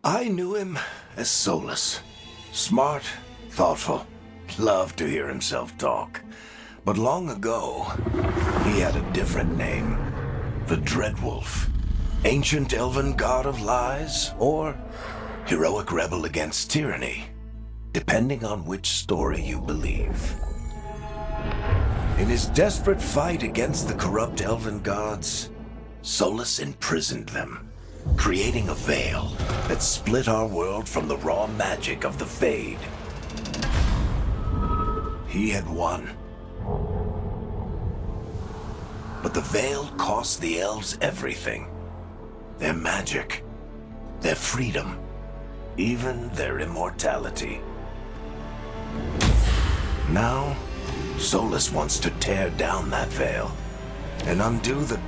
I knew him as Solus. Smart, thoughtful, loved to hear himself talk. But long ago, he had a different name. The Dreadwolf. Ancient elven god of lies, or heroic rebel against tyranny, depending on which story you believe. In his desperate fight against the corrupt elven gods, Solus imprisoned them, creating a veil that split our world from the raw magic of the Fade. He had won. But the veil cost the elves everything. Their magic, their freedom, even their immortality. Now, Solus wants to tear down that veil and undo the...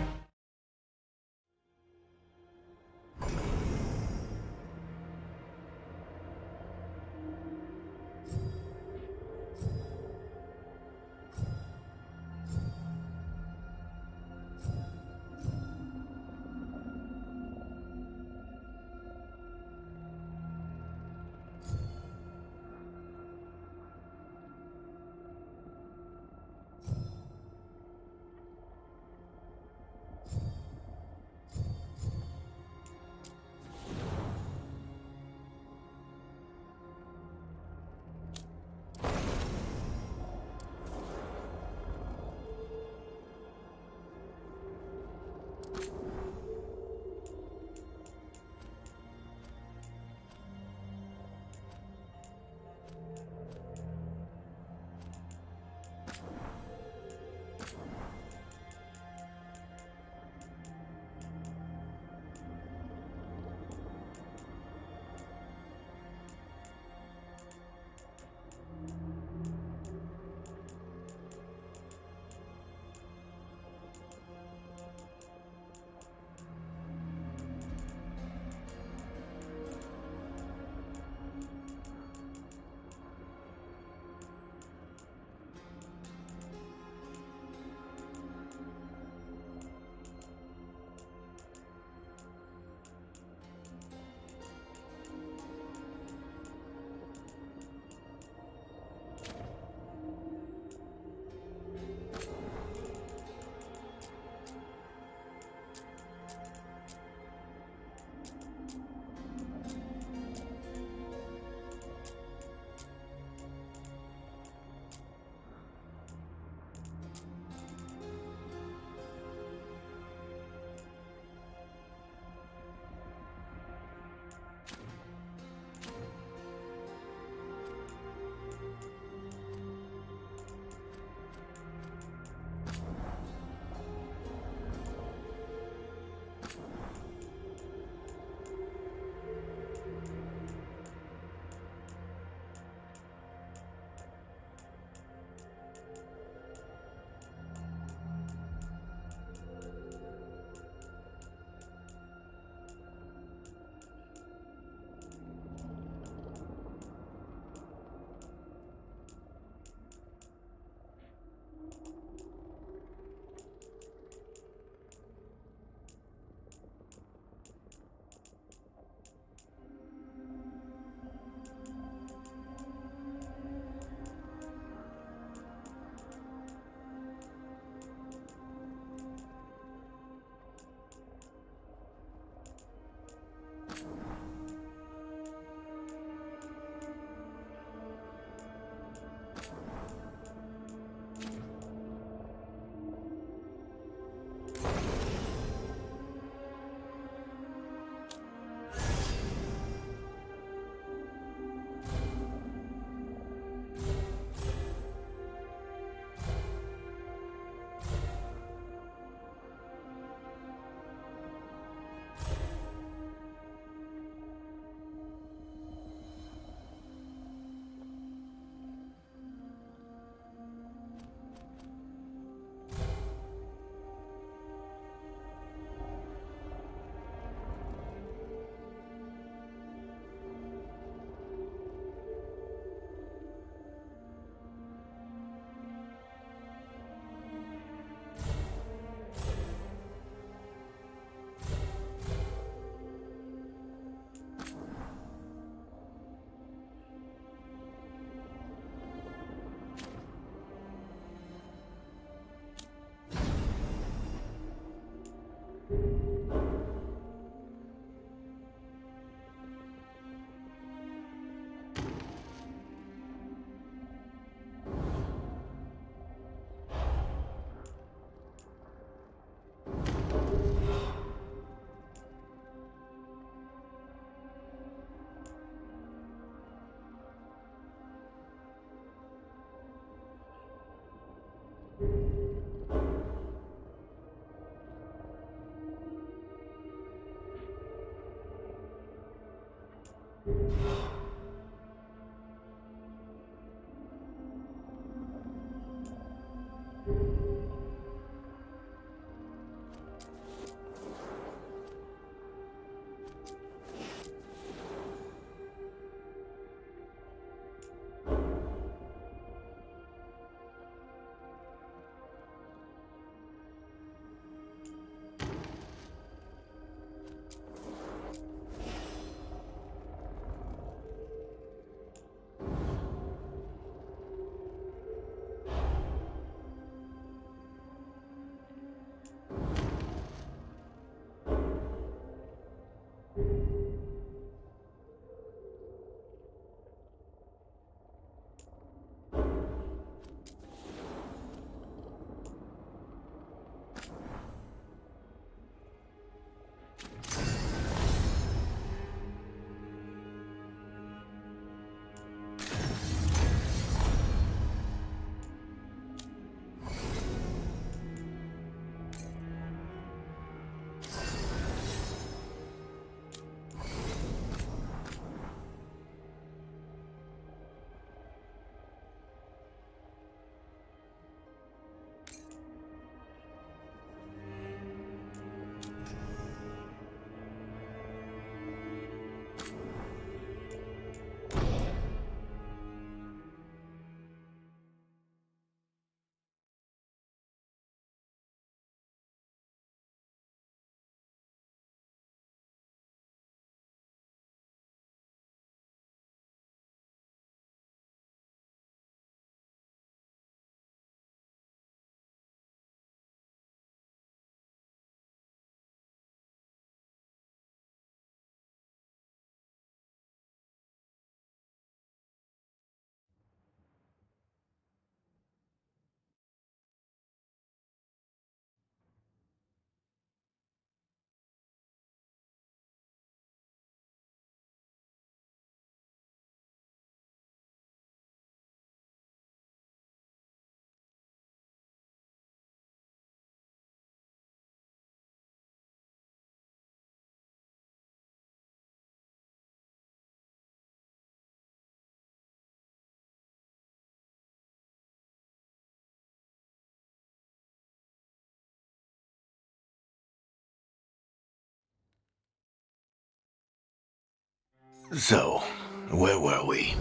So, where were we?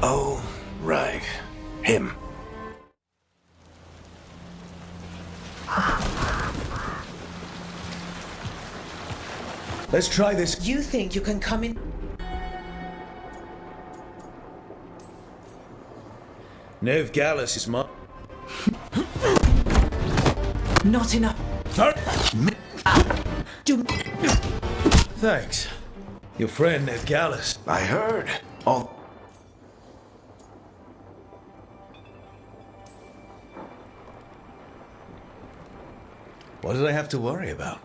Oh, right. Him. Let's try this. You think you can come in? Nev Gallus is my... Not enough. Do Thanks. Your friend Nev Gallus. I heard. All... What did I have to worry about?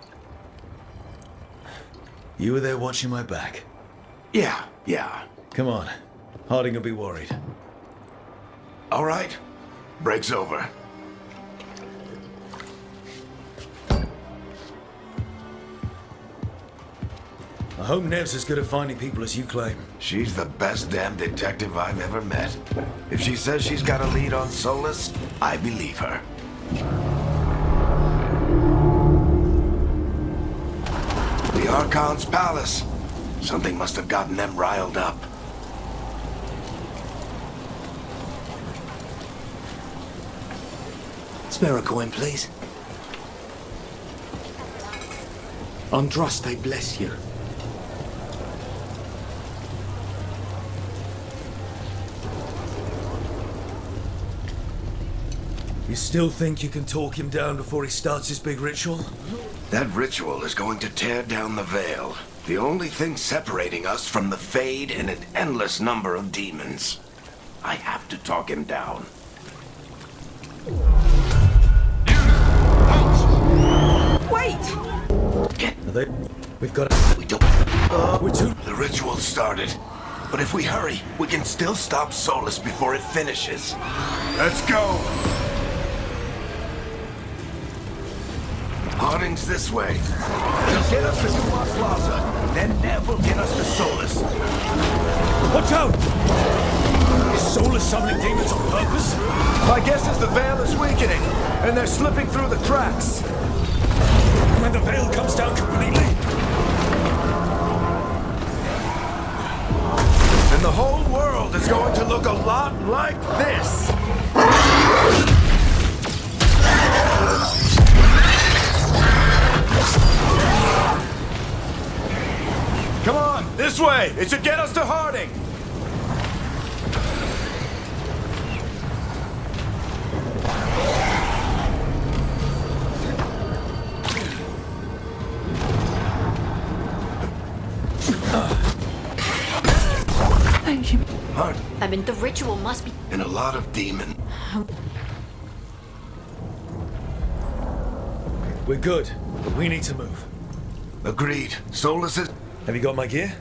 You were there watching my back. Yeah. Come on. Harding will be worried. All right. Break's over. I hope Nev's as good at finding people as you claim. She's the best damn detective I've ever met. If she says she's got a lead on Solus, I believe her. The Archon's palace. Something must have gotten them riled up. Spare a coin, please. Andraste, I bless you. You still think you can talk him down before he starts his big ritual? That ritual is going to tear down the veil. The only thing separating us from the Fade and an endless number of demons. I have to talk him down. wait! Get... We've got to... We don't... We're too... The ritual started. But if we hurry, we can still stop Solus before it finishes. Let's go! Harding's this way. He'll get us to Dumas Plaza. Then Nev will get us to Solus. Watch out! Is Solus summoning demons on purpose? My guess is the veil is weakening, and they're slipping through the cracks. When the veil comes down completely? And the whole world is going to look a lot like this. Come on, this way! It should get us to Harding! Thank you. Harding. I mean, the ritual must be... And a lot of demon. We're good, but we need to move. Agreed. Solus is... Have you got my gear?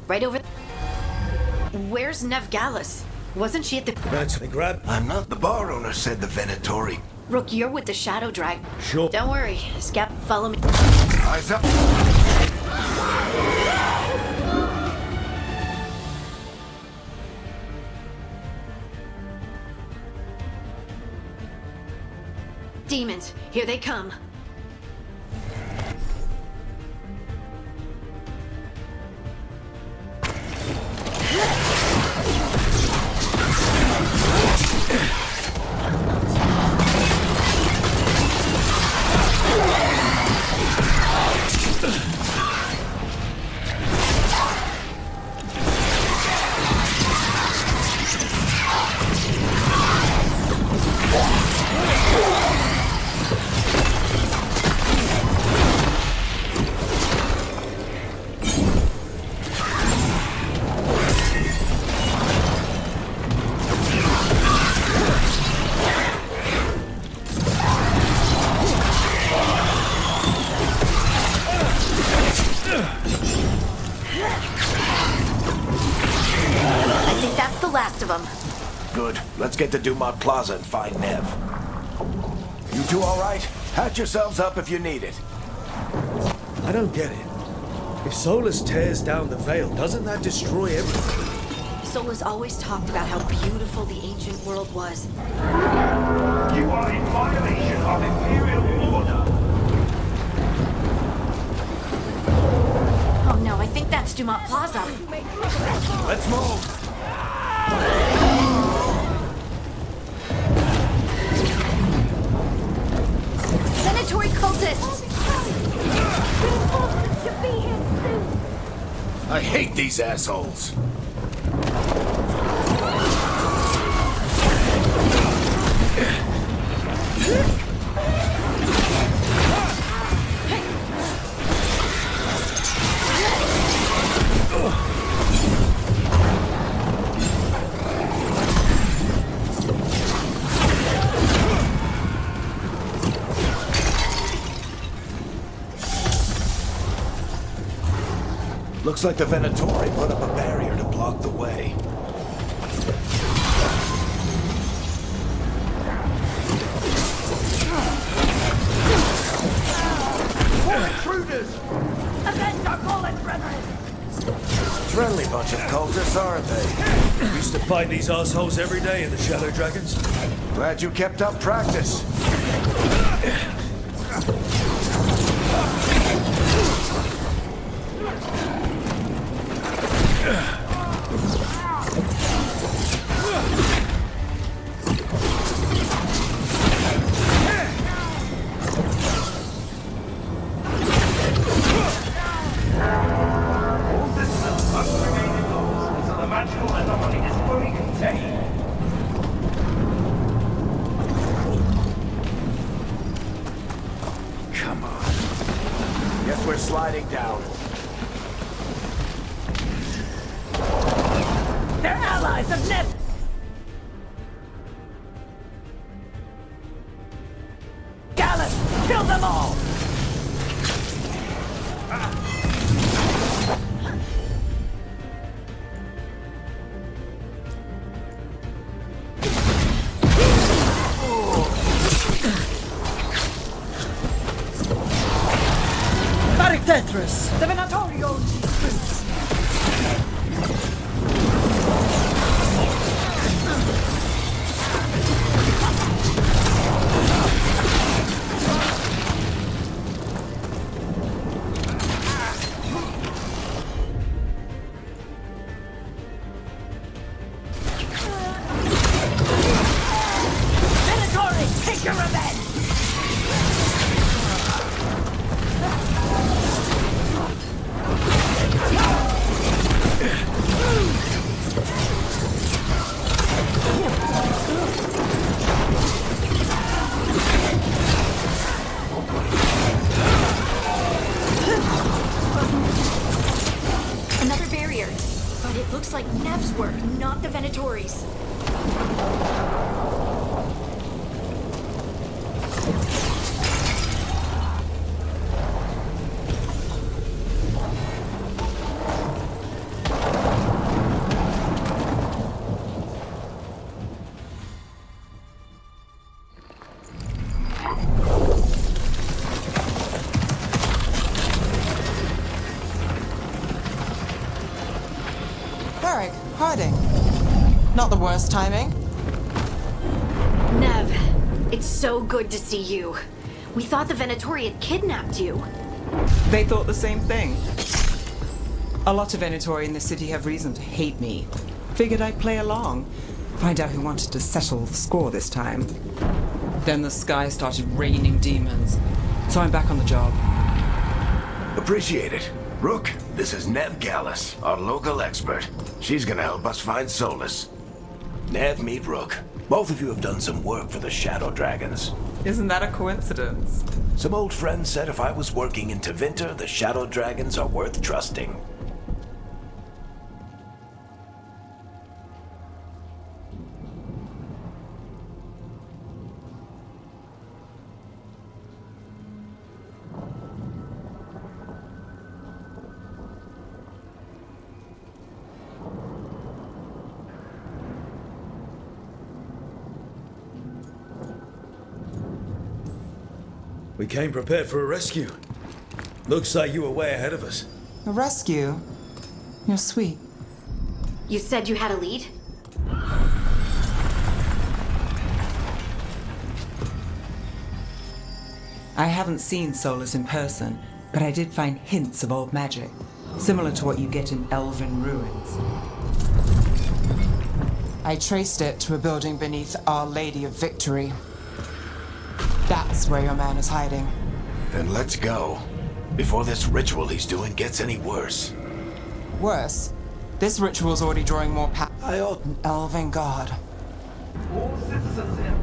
right over... Where's Nev Gallus? Wasn't she at the... They grab... I'm not. The bar owner said the Venatori. Rook, you're with the Shadow Drag. Sure. Don't worry. Scap, follow me. Eyes up. Demons, here they come. I think that's the last of them. Good. Let's get to Dumas Plaza and find Nev. You two all right? Hatch yourselves up if you need it. I don't get it. If Solus tears down the veil, doesn't that destroy everything? Solus always talked about how beautiful the ancient world was. You are in violation of Imperial order. Oh no, I think that's Dumont Plaza. Let's move. Venatory cultists! I hate these assholes. Looks like the Venatori put up a barrier to block the way. More intruders! Avenge our fallen brethren! Friendly bunch of cultists, aren't they? Used to fight these assholes every day in the Shadow Dragons. Glad you kept up practice. All systems must remain closed until the magical anomaly is fully contained. Come on. Guess we're sliding down. They're allies of Neb. Gallus, kill them all! Tetris! The Venatorio! Venatori, take your revenge! Another barrier. But it looks like Nev's work, not the Venatori's. Varric, Harding. Not the worst timing. Nev, it's so good to see you. We thought the Venatori had kidnapped you. They thought the same thing. A lot of Venatori in the city have reason to hate me. Figured I'd play along. Find out who wanted to settle the score this time. Then the sky started raining demons. So I'm back on the job. Appreciate it. Rook, this is Nev Gallus, our local expert. She's gonna help us find Solus. Nev, meet Rook. Both of you have done some work for the Shadow Dragons. Isn't that a coincidence? Some old friends said if I was working in Tevinter, the Shadow Dragons are worth trusting. We came prepared for a rescue. Looks like you were way ahead of us. A rescue? You're sweet. You said you had a lead? I haven't seen Solus in person, but I did find hints of old magic. similar to what you get in elven ruins. I traced it to a building beneath Our Lady of Victory. That's where your man is hiding. Then let's go. Before this ritual he's doing gets any worse. Worse, this ritual's already drawing more power I ought... than elven god. All citizens in.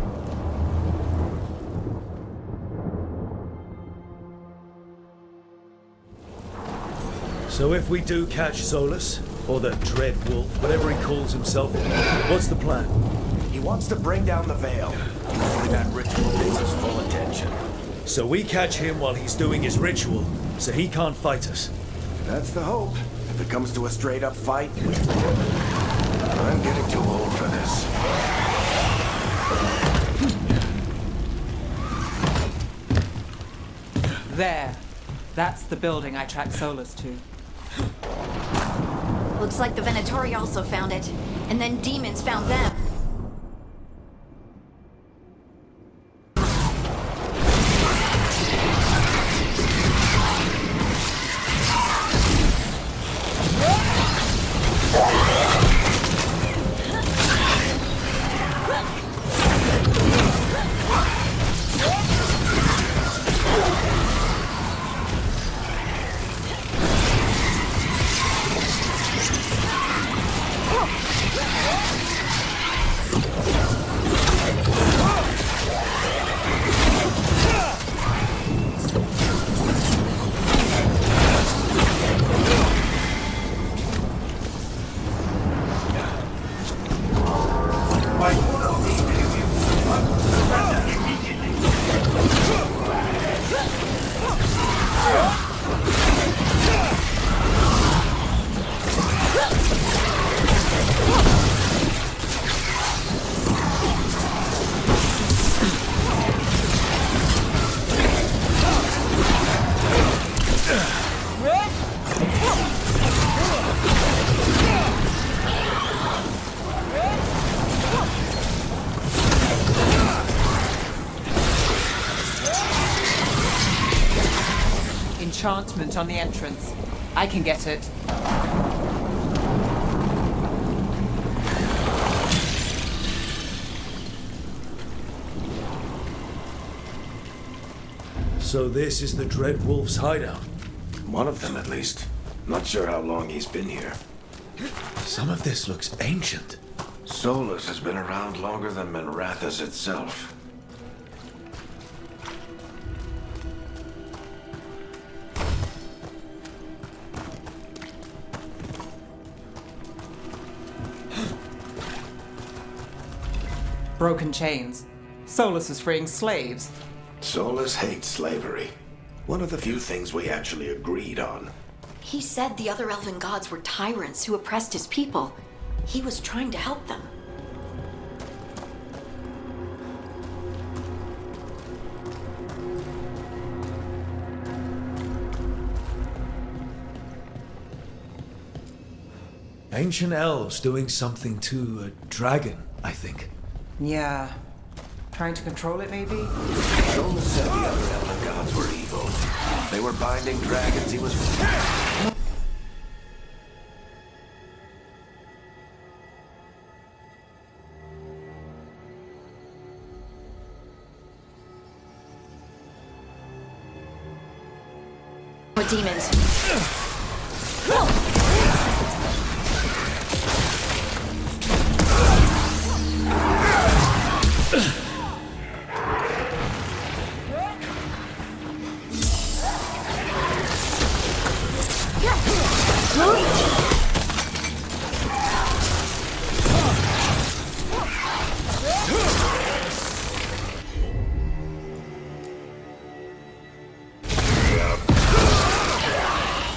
So if we do catch Solus, or the Dread Wolf, whatever he calls himself, what's the plan? He wants to bring down the veil. Hopefully that ritual gets his full attention. So we catch him while he's doing his ritual, so he can't fight us. That's the hope. If it comes to a straight-up fight... I'm getting too old for this. There. That's the building I tracked Solus to. Looks like the Venatori also found it. And then demons found them. Enchantment on the entrance. I can get it. So this is the Dread Wolf's hideout. One of them, at least. Not sure how long he's been here. Some of this looks ancient. Solus has been around longer than Manrathas itself. Broken chains. Solus is freeing slaves. Solus hates slavery. One of the few things we actually agreed on. He said the other elven gods were tyrants who oppressed his people. He was trying to help them. Ancient elves doing something to a dragon, I think. Yeah. Trying to control it, maybe? Solus said the other elven gods were evil. They were binding dragons. He was... More demons.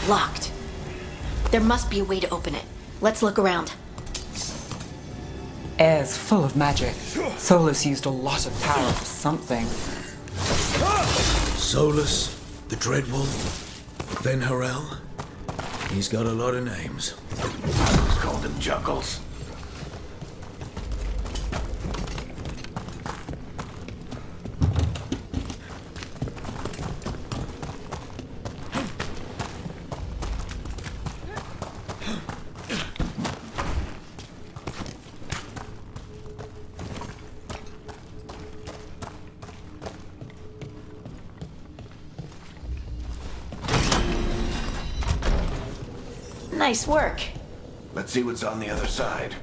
Locked. There must be a way to open it. Let's look around. Air's full of magic. Solus used a lot of power for something. Solus, the Dread Wolf, Venharel. He's got a lot of names. Who's called him Juggles? Nice work. Let's see what's on the other side.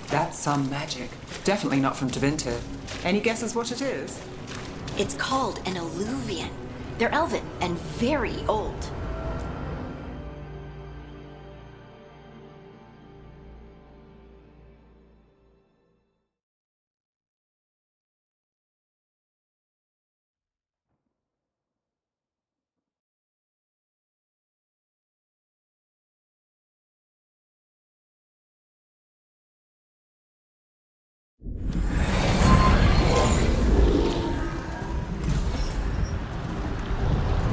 That's some magic. Definitely not from Tevinter. Any guesses what it is? It's called an alluvian. They're elven and very old.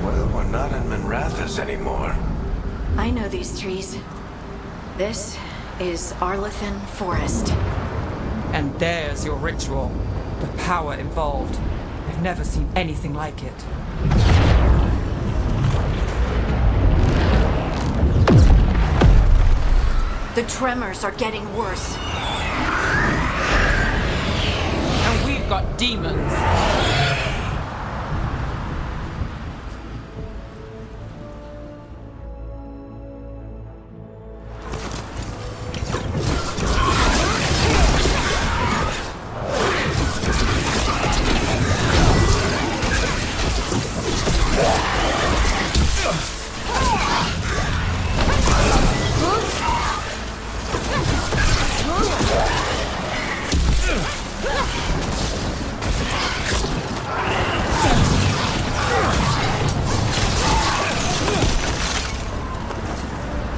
Well, we're not in Minrathous anymore. I know these trees. This is Arlethan Forest. And there's your ritual. The power involved. I've never seen anything like it. The tremors are getting worse. And we've got demons.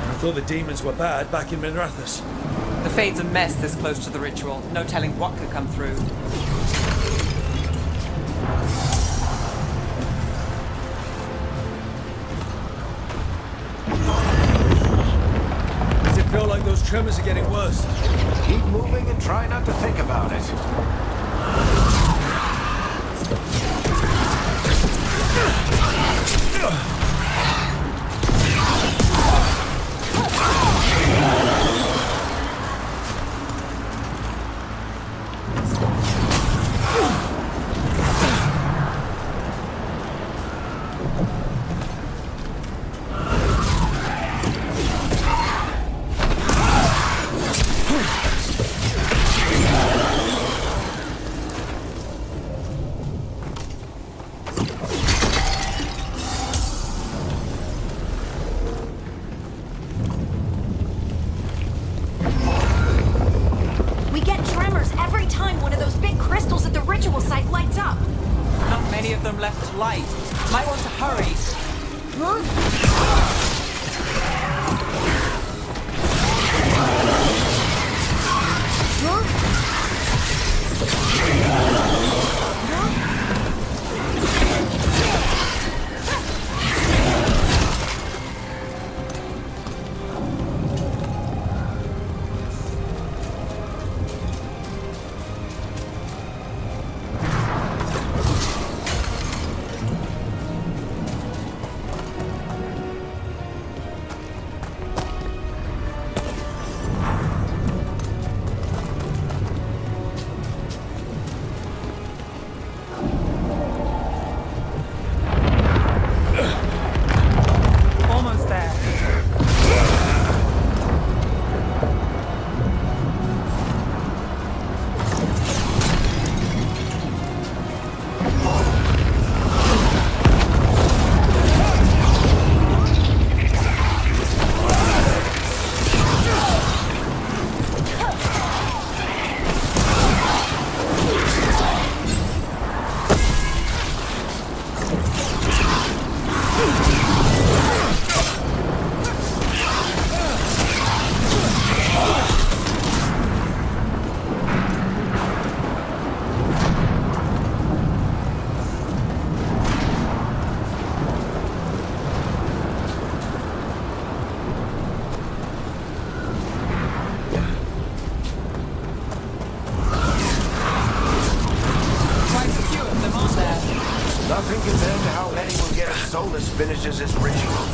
I thought the demons were bad back in Minrathous. The Fade's a mess this close to the ritual. No telling what could come through. Does it feel like those tremors are getting worse? Keep moving and try not to think about it. We get tremors every time one of those big crystals at the ritual site lights up. Not many of them left to light. Might want to hurry. nothing compared to how Eddie will get if Solus finishes his ritual.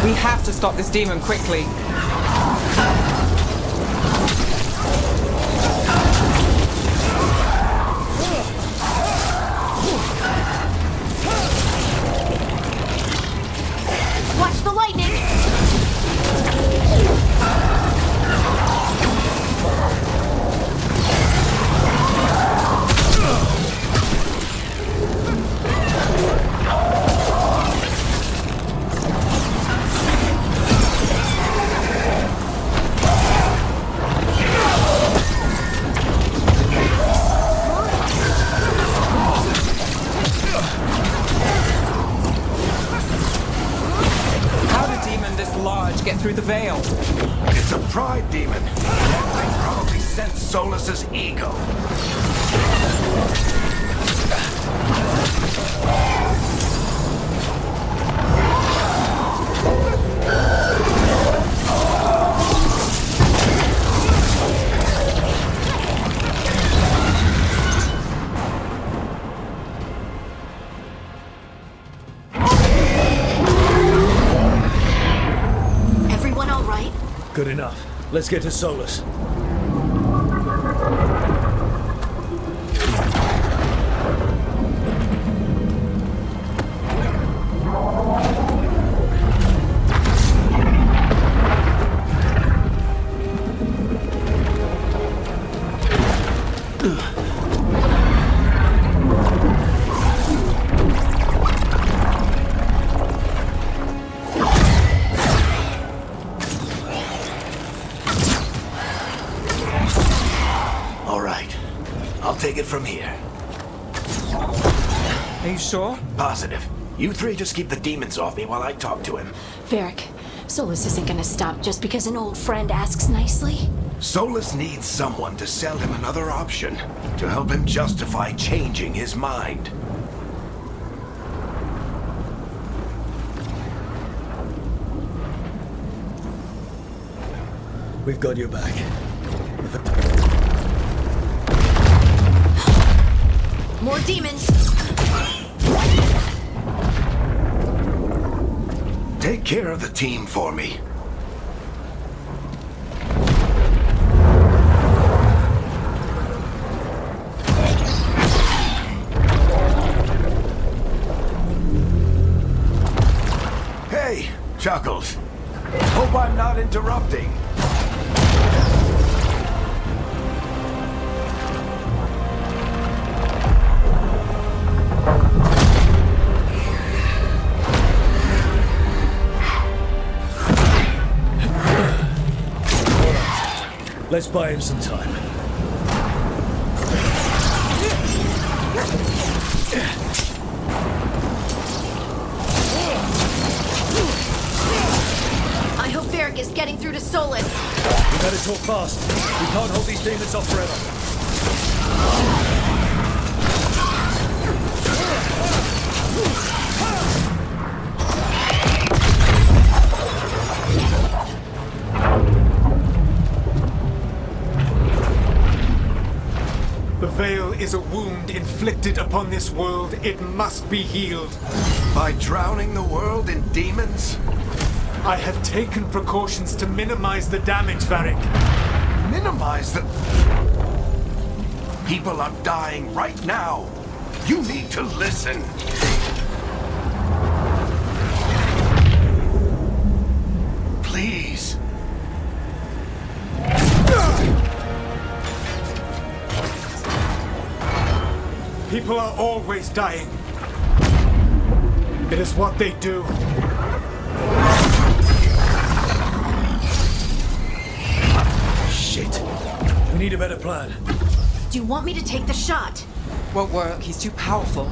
We have to stop this demon quickly. Watch the lightning! How did a demon this large get through the veil? It's a pride demon. They probably sense Solus's ego. Everyone all right? Good enough. Let's get to Solus. All right. I'll take it from here. Are you sure? Positive. You three just keep the demons off me while I talk to him. Varric, Solus isn't gonna stop just because an old friend asks nicely. Solus needs someone to sell him another option, to help him justify changing his mind. We've got your back. More demons! Take care of the team for me. Hey, Chuckles. Hope I'm not interrupting. Let's buy him some time. I hope Varric is getting through to Solus. We better talk fast. We can't hold these demons off forever. The veil is a wound inflicted upon this world. It must be healed. By drowning the world in demons? I have taken precautions to minimize the damage, Varric. Minimize the... People are dying right now. You need to listen. Please. People are always dying. It is what they do. Shit. We need a better plan. Do you want me to take the shot? Won't work. He's too powerful.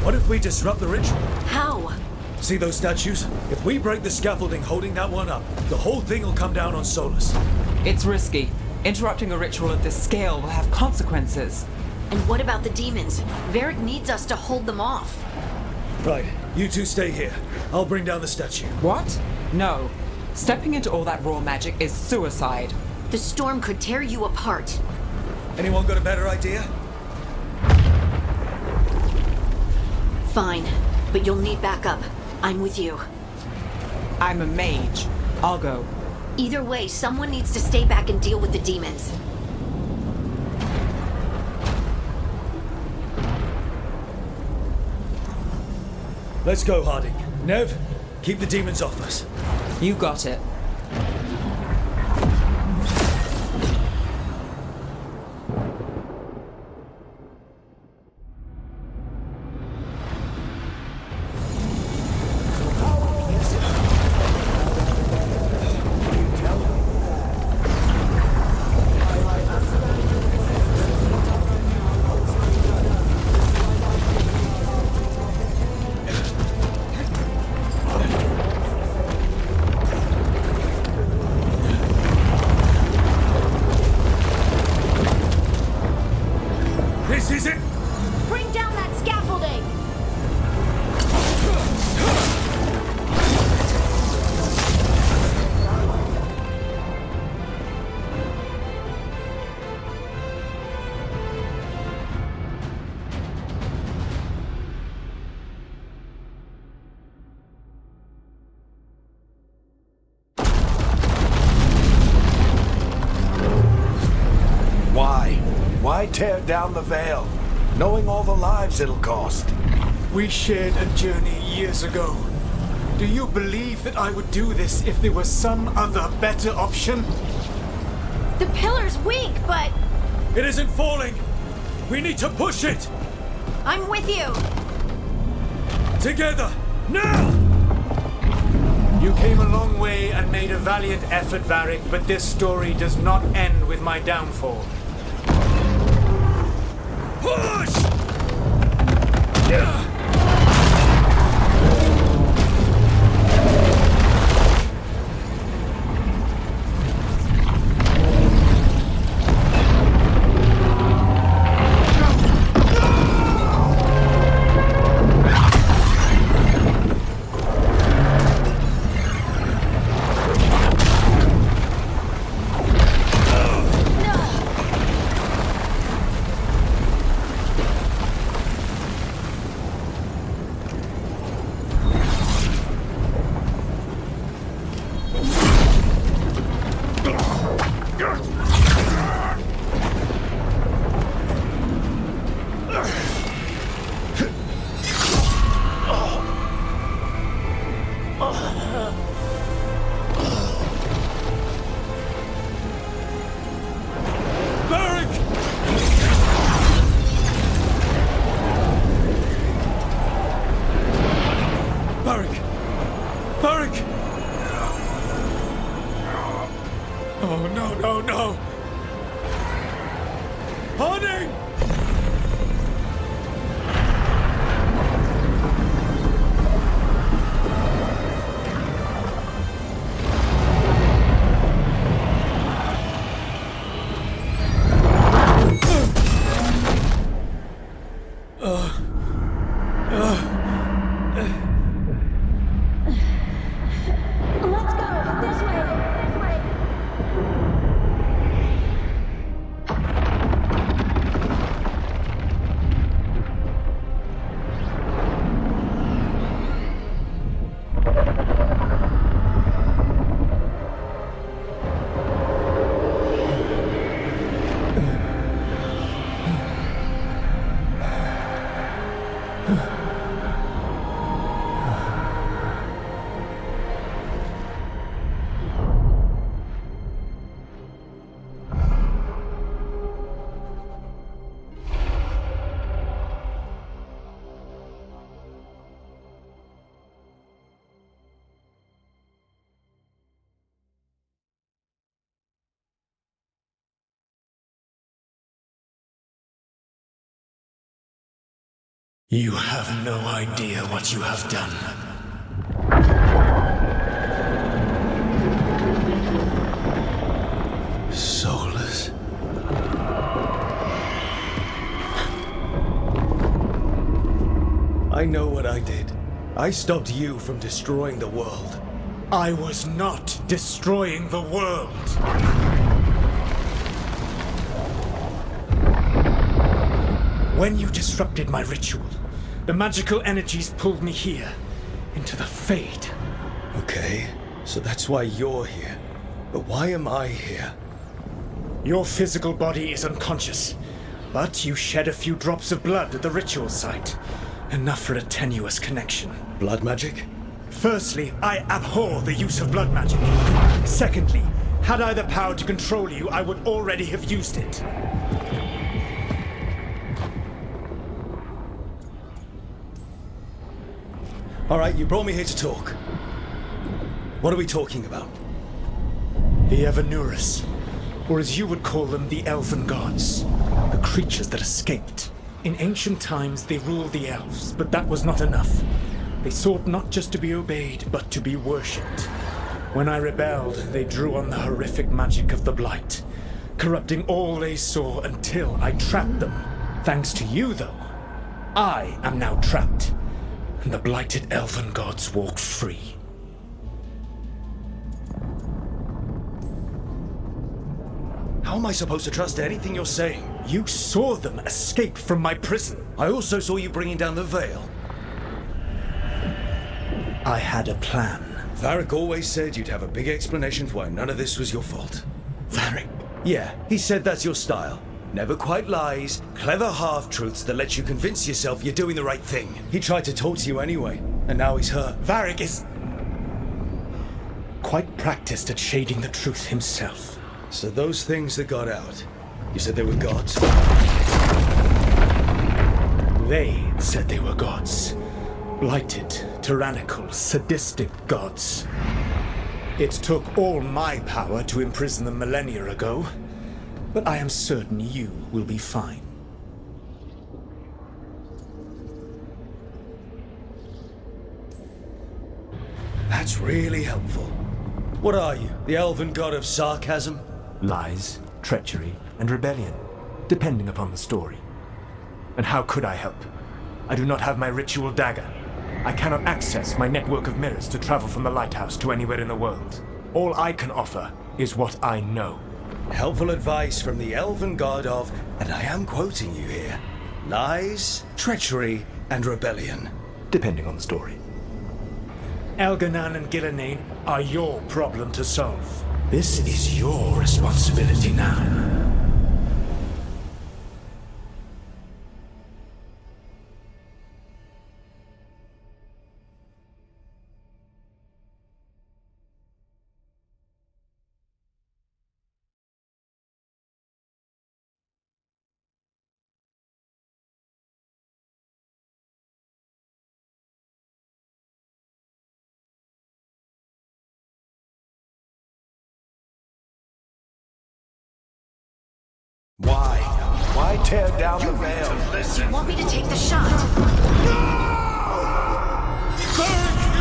What if we disrupt the ritual? How? See those statues? If we break the scaffolding holding that one up, the whole thing will come down on Solus. It's risky. Interrupting a ritual of this scale will have consequences. And what about the demons? Varric needs us to hold them off. Right, you two stay here. I'll bring down the statue. What? No. Stepping into all that raw magic is suicide. The storm could tear you apart. Anyone got a better idea? Fine, but you'll need backup. I'm with you. I'm a mage. I'll go. Either way, someone needs to stay back and deal with the demons. Let's go, Harding. Nev, keep the demons off us. You got it. This is it! Bring down that scaffolding! Why tear down the Veil, knowing all the lives it'll cost? We shared a journey years ago. Do you believe that I would do this if there was some other better option? The pillar's weak, but It isn't falling! We need to push it! I'm with you! Together! Now! You came a long way and made a valiant effort, Varric, but this story does not end with my downfall. Push! Oh, no, no, no! Harding! Let's go! This way! This way! You have no idea what you have done. Soulless. I know what I did. I stopped you from destroying the world. I was not destroying the world. When you disrupted my ritual, the magical energies pulled me here, into the Fade. Okay, so that's why you're here. But why am I here? Your physical body is unconscious, but you shed a few drops of blood at the ritual site. Enough for a tenuous connection. Blood magic? Firstly, I abhor the use of blood magic. Secondly, had I the power to control you, I would already have used it. All right, you brought me here to talk. What are we talking about? The Evanurus, or as you would call them, the Elven Gods. The creatures that escaped. In ancient times, they ruled the elves, but that was not enough. They sought not just to be obeyed, but to be worshipped. When I rebelled, they drew on the horrific magic of the Blight, corrupting all they saw until I trapped them. Thanks to you, though, I am now trapped, and the blighted Elven Gods walk free. How am I supposed to trust anything you're saying? You saw them escape from my prison. I also saw you bringing down the veil. I had a plan. Varric always said you'd have a big explanation for why none of this was your fault. Varric? Yeah, he said that's your style. Never quite lies, clever half-truths that let you convince yourself you're doing the right thing. He tried to talk to you anyway, and now he's hurt. Varric is quite practiced at shading the truth himself. So those things that got out, you said they were gods? They said they were gods. Blighted, tyrannical, sadistic gods. It took all my power to imprison them millennia ago, but I am certain you will be fine. That's really helpful. What are you, the elven god of sarcasm? Lies, treachery, and rebellion, depending upon the story. And how could I help? I do not have my ritual dagger. I cannot access my network of mirrors to travel from the lighthouse to anywhere in the world. All I can offer is what I know. Helpful advice from the elven god of, and I am quoting you here, lies, treachery, and rebellion. Depending on the story. Elganan and Gillenane are your problem to solve. This is your responsibility now. Why? Why tear down the veil? Do you want me to take the shot? You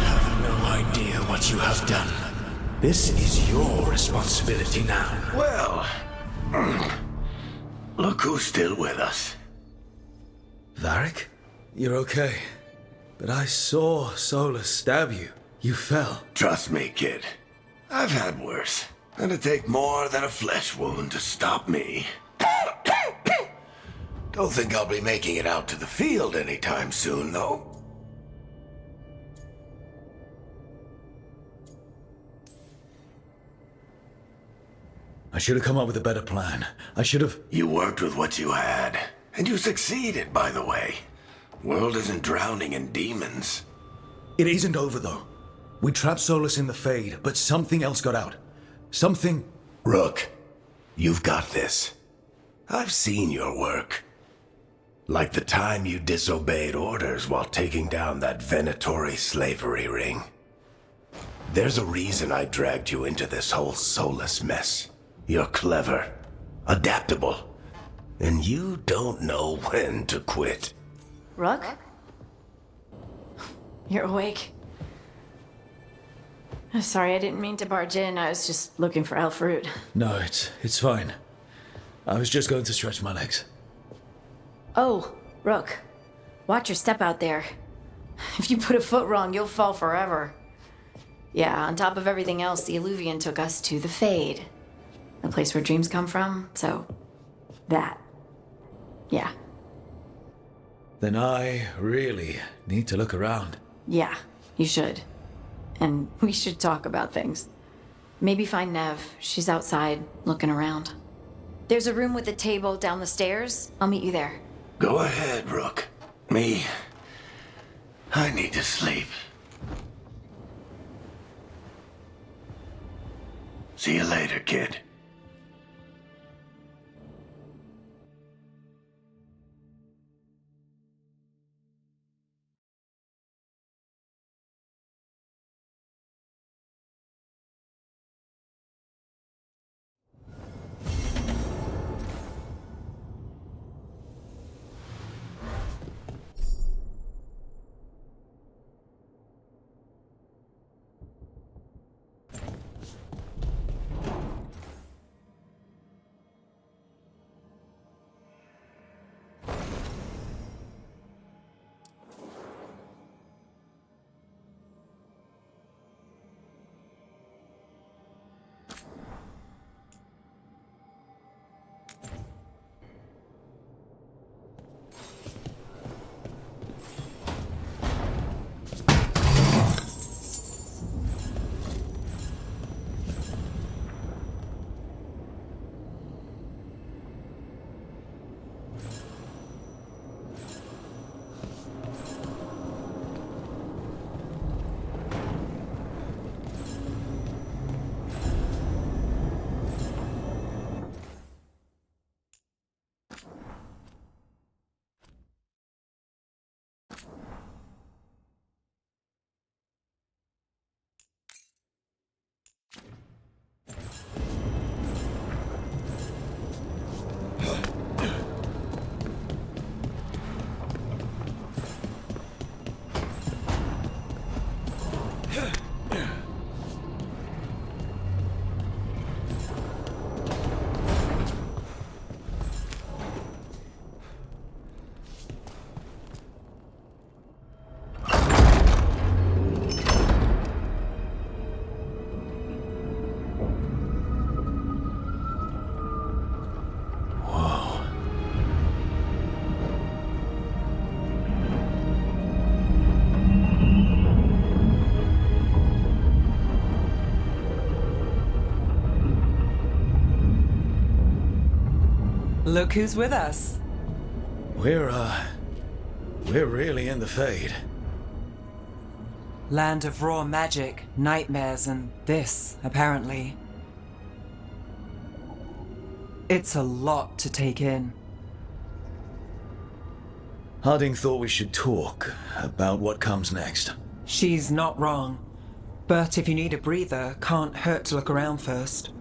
have no idea what you have done. This is your responsibility now. Well, look who's still with us. Varric? You're okay. But I saw Solus stab you. You fell. Trust me, kid. I've had worse. It'd take more than a flesh wound to stop me. Don't think I'll be making it out to the field anytime soon, though. I should have come up with a better plan. I should have... You worked with what you had. And you succeeded, by the way. World isn't drowning in demons. It isn't over, though. We trapped Solus in the Fade, but something else got out. Something... Rook, you've got this. I've seen your work. Like the time you disobeyed orders while taking down that Venatori slavery ring. There's a reason I dragged you into this whole Solus mess. You're clever, adaptable, and you don't know when to quit. Rook? You're awake? Sorry, I didn't mean to barge in. I was just looking for elf fruit. No, it's fine. I was just going to stretch my legs. Oh, Rook. Watch your step out there. If you put a foot wrong, you'll fall forever. Yeah, on top of everything else, the Illuvian took us to the Fade. The place where dreams come from, so... that. Yeah. Then I really need to look around. Yeah, you should. And we should talk about things. Maybe find Nev. She's outside, looking around. There's a room with a table down the stairs. I'll meet you there. Go ahead, Rook. Me, I need to sleep. See you later, kid. Look who's with us. We're really in the Fade. Land of raw magic, nightmares, and this, apparently. It's a lot to take in. Harding thought we should talk about what comes next. She's not wrong. But if you need a breather, can't hurt to look around first.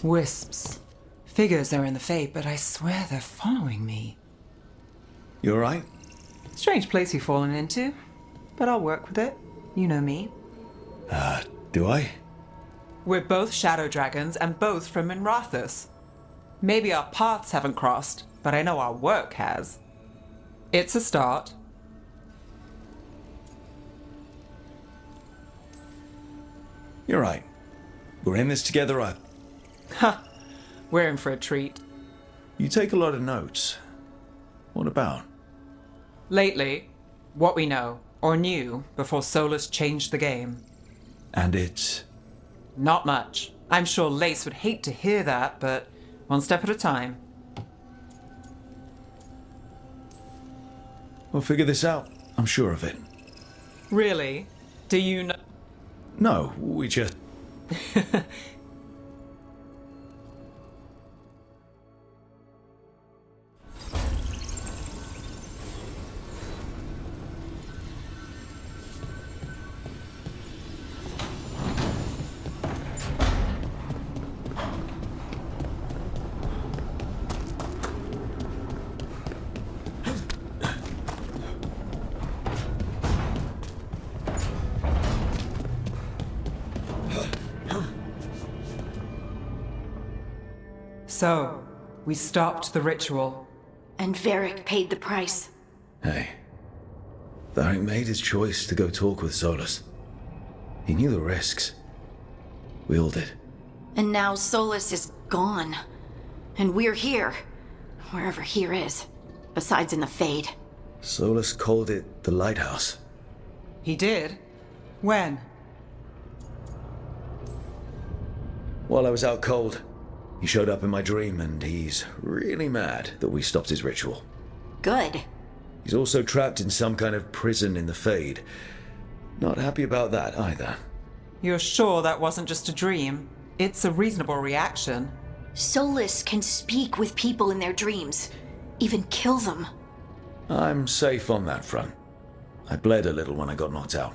Wisps. Figures they're in the Fade, but I swear they're following me. You alright? Strange place you've fallen into, but I'll work with it. You know me. Do I? We're both shadow dragons and both from Minrathous. Maybe our paths haven't crossed, but I know our work has. It's a start. You're right. We're in this together. We're in for a treat. You take a lot of notes. What about? Lately, what we know, or knew, before Solus changed the game. And it's... Not much. I'm sure Lace would hate to hear that, but one step at a time. We'll figure this out. I'm sure of it. Really? Do you know? No, we just... So, we stopped the ritual. And Varric paid the price. Hey. Varric made his choice to go talk with Solus. He knew the risks. We all did. And now Solus is gone. And we're here. Wherever here is. Besides in the Fade. Solus called it the Lighthouse. He did? When? While I was out cold, he showed up in my dream, and he's really mad that we stopped his ritual. Good. He's also trapped in some kind of prison in the Fade. Not happy about that either. You're sure that wasn't just a dream? It's a reasonable reaction. Solus can speak with people in their dreams. Even kill them. I'm safe on that front. I bled a little when I got knocked out.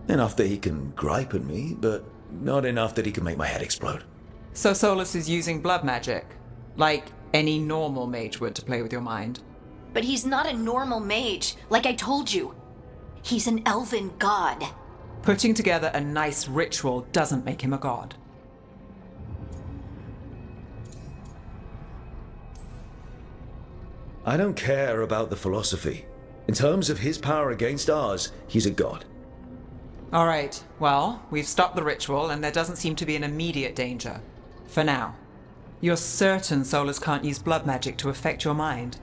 Enough that he can gripe at me, but not enough that he can make my head explode. So Solus is using blood magic, like any normal mage would to play with your mind. But he's not a normal mage, like I told you. He's an elven god. Putting together a nice ritual doesn't make him a god. I don't care about the philosophy. In terms of his power against ours, he's a god. All right, well, we've stopped the ritual and there doesn't seem to be an immediate danger. For now. You're certain Solus can't use blood magic to affect your mind?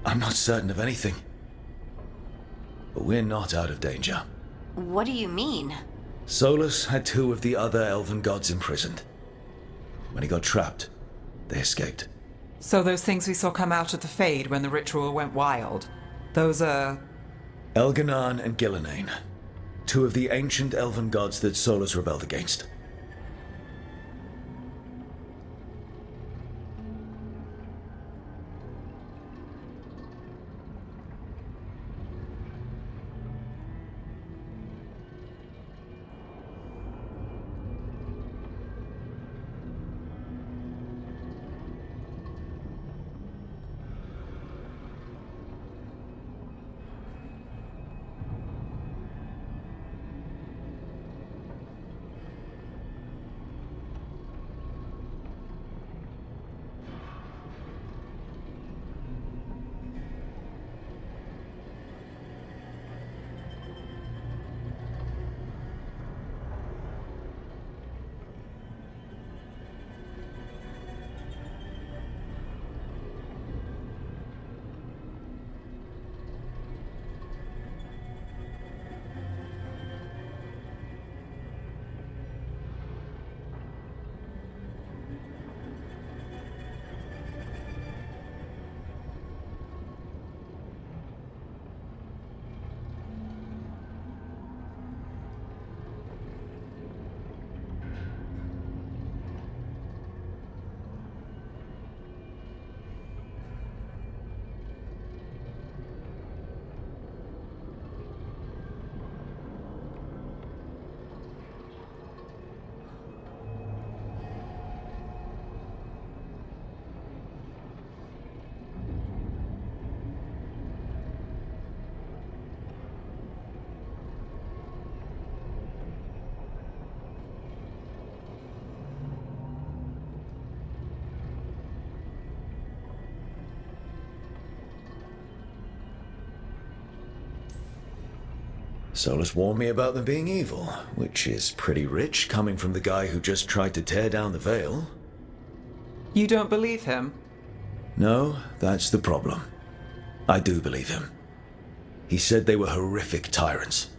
I'm not certain of anything. But we're not out of danger. What do you mean? Solus had 2 of the other elven gods imprisoned. When he got trapped, they escaped. So those things we saw come out of the Fade when the ritual went wild, those are... Elganan and Gillenane. 2 of the ancient elven gods that Solus rebelled against. Solus warned me about them being evil, which is pretty rich coming from the guy who just tried to tear down the Veil. You don't believe him? No, that's the problem. I do believe him. He said they were horrific tyrants.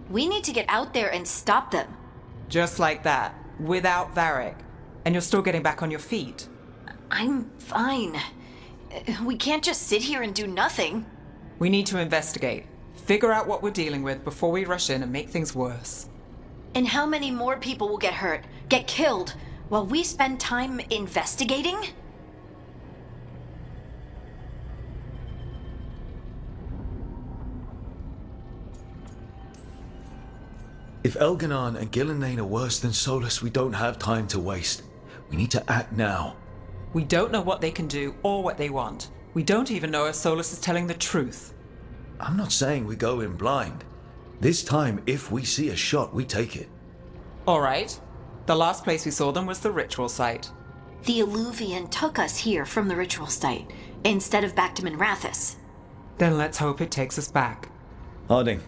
We need to get out there and stop them. Just like that, without Varric. And you're still getting back on your feet. I'm fine. We can't just sit here and do nothing. We need to investigate. Figure out what we're dealing with before we rush in and make things worse. And how many more people will get hurt, get killed, while we spend time investigating? If Elganon and Gillenane are worse than Solus, we don't have time to waste. We need to act now. We don't know what they can do or what they want. We don't even know if Solus is telling the truth. I'm not saying we go in blind. This time, if we see a shot, we take it. All right. The last place we saw them was the ritual site. The Illuvian took us here from the ritual site, instead of back to Minrathous. Then let's hope it takes us back. Harding,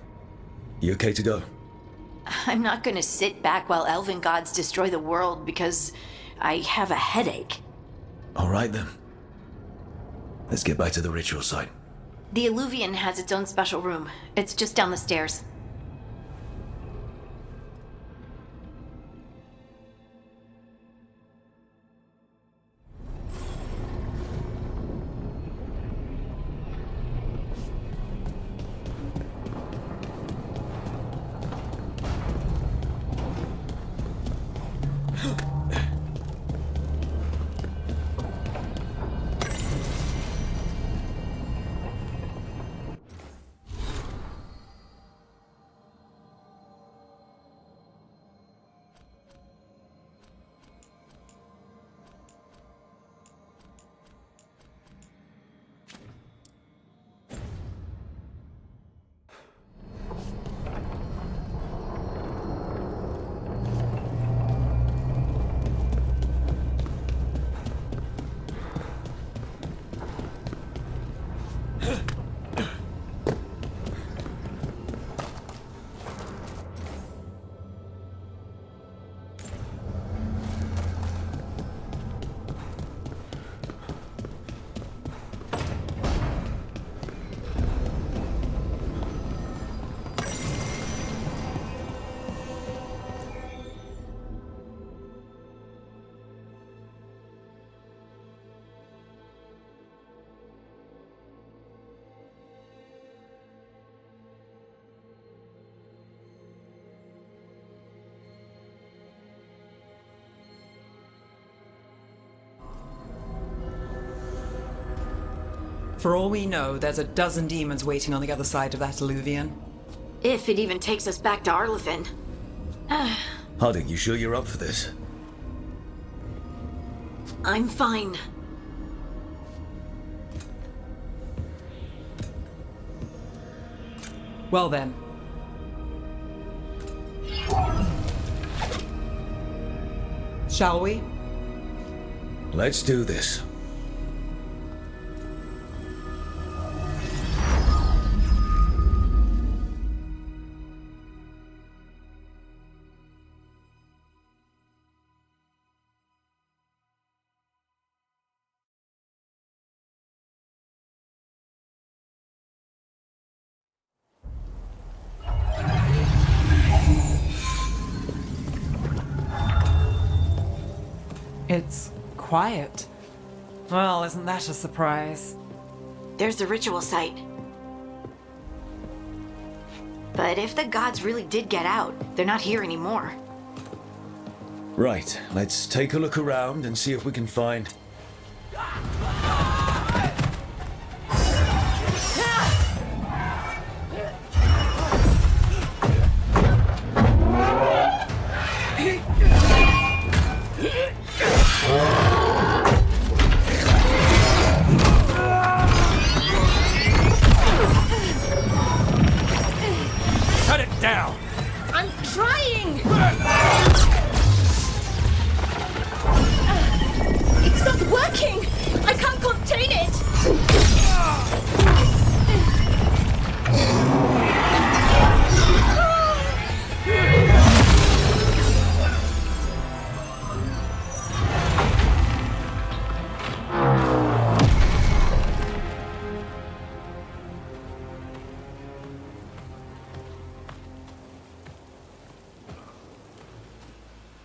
you okay to go? I'm not gonna sit back while elven gods destroy the world because I have a headache. All right then. Let's get back to the ritual site. The Illuvian has its own special room. It's just down the stairs. For all we know, there's a dozen demons waiting on the other side of that Illuvian. If it even takes us back to Arlefin. Harding, you sure you're up for this? I'm fine. Well then. Shall we? Let's do this. It's quiet. Well, isn't that a surprise? There's the ritual site. But if the gods really did get out, they're not here anymore. Right, let's take a look around and see if we can find... dying! It's not working! I can't contain it!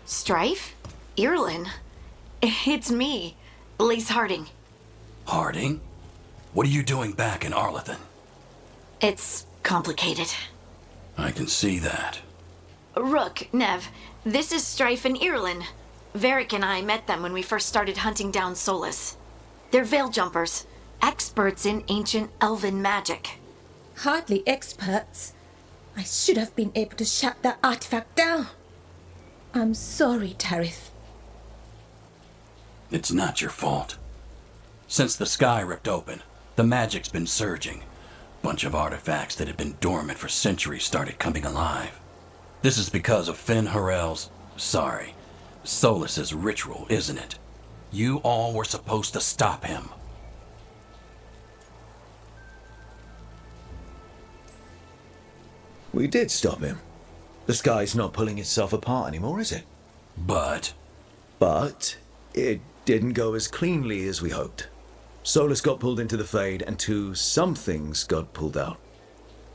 Strife? Irlin? It's me, Lace Harding. Harding? What are you doing back in Arlethan? It's complicated. I can see that. Rook, Nev, this is Strife and Irlin. Varric and I met them when we first started hunting down Solus. They're veil jumpers, experts in ancient elven magic. Hardly experts. I should have been able to shut that artifact down. I'm sorry, Tarith. It's not your fault. Since the sky ripped open, the magic's been surging. Bunch of artifacts that had been dormant for centuries started coming alive. This is because of Finn Harel's, Solus's ritual, isn't it? You all were supposed to stop him. We did stop him. The sky's not pulling itself apart anymore, is it? But it didn't go as cleanly as we hoped. Solus got pulled into the Fade, and some things got pulled out.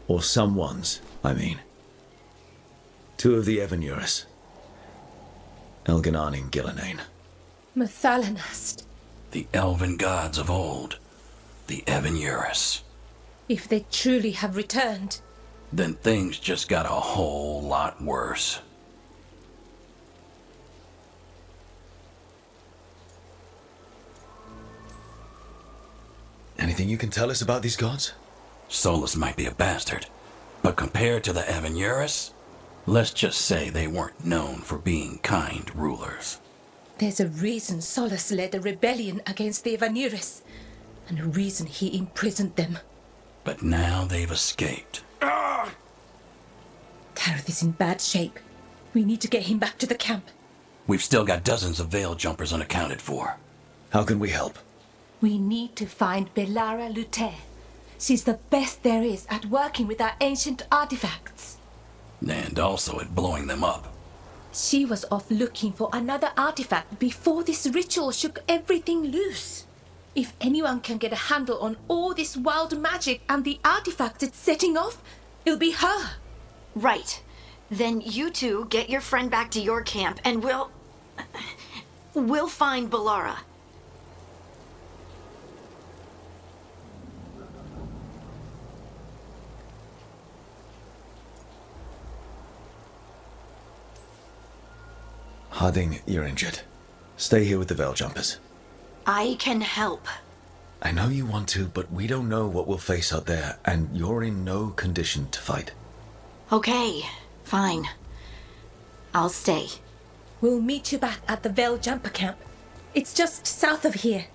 Or someones, I mean. 2 of the Evanurus. Elganan and Gillenane. Mathalanast. the elven gods of old, the Evanurus. If they truly have returned, Then things just got a whole lot worse. Anything you can tell us about these gods? Solus might be a bastard, but compared to the Evanurus, let's just say they weren't known for being kind rulers. there's a reason Solus led a rebellion against the Evanurus, and a reason he imprisoned them. But now they've escaped. Tareth is in bad shape. We need to get him back to the camp. We've still got dozens of veil jumpers unaccounted for. How can we help? We need to find Belara Lute. She's the best there is at working with our ancient artifacts. And also at blowing them up. She was off looking for another artifact before this ritual shook everything loose. If anyone can get a handle on all this wild magic and the artifacts it's setting off, it'll be her. Right. Then you two get your friend back to your camp and we'll find Belara. Harding, you're injured. Stay here with the Veil Jumpers. I can help. I know you want to, but we don't know what we'll face out there, and you're in no condition to fight. Okay, fine. I'll stay. We'll meet you back at the Veil Jumper camp. It's just south of here.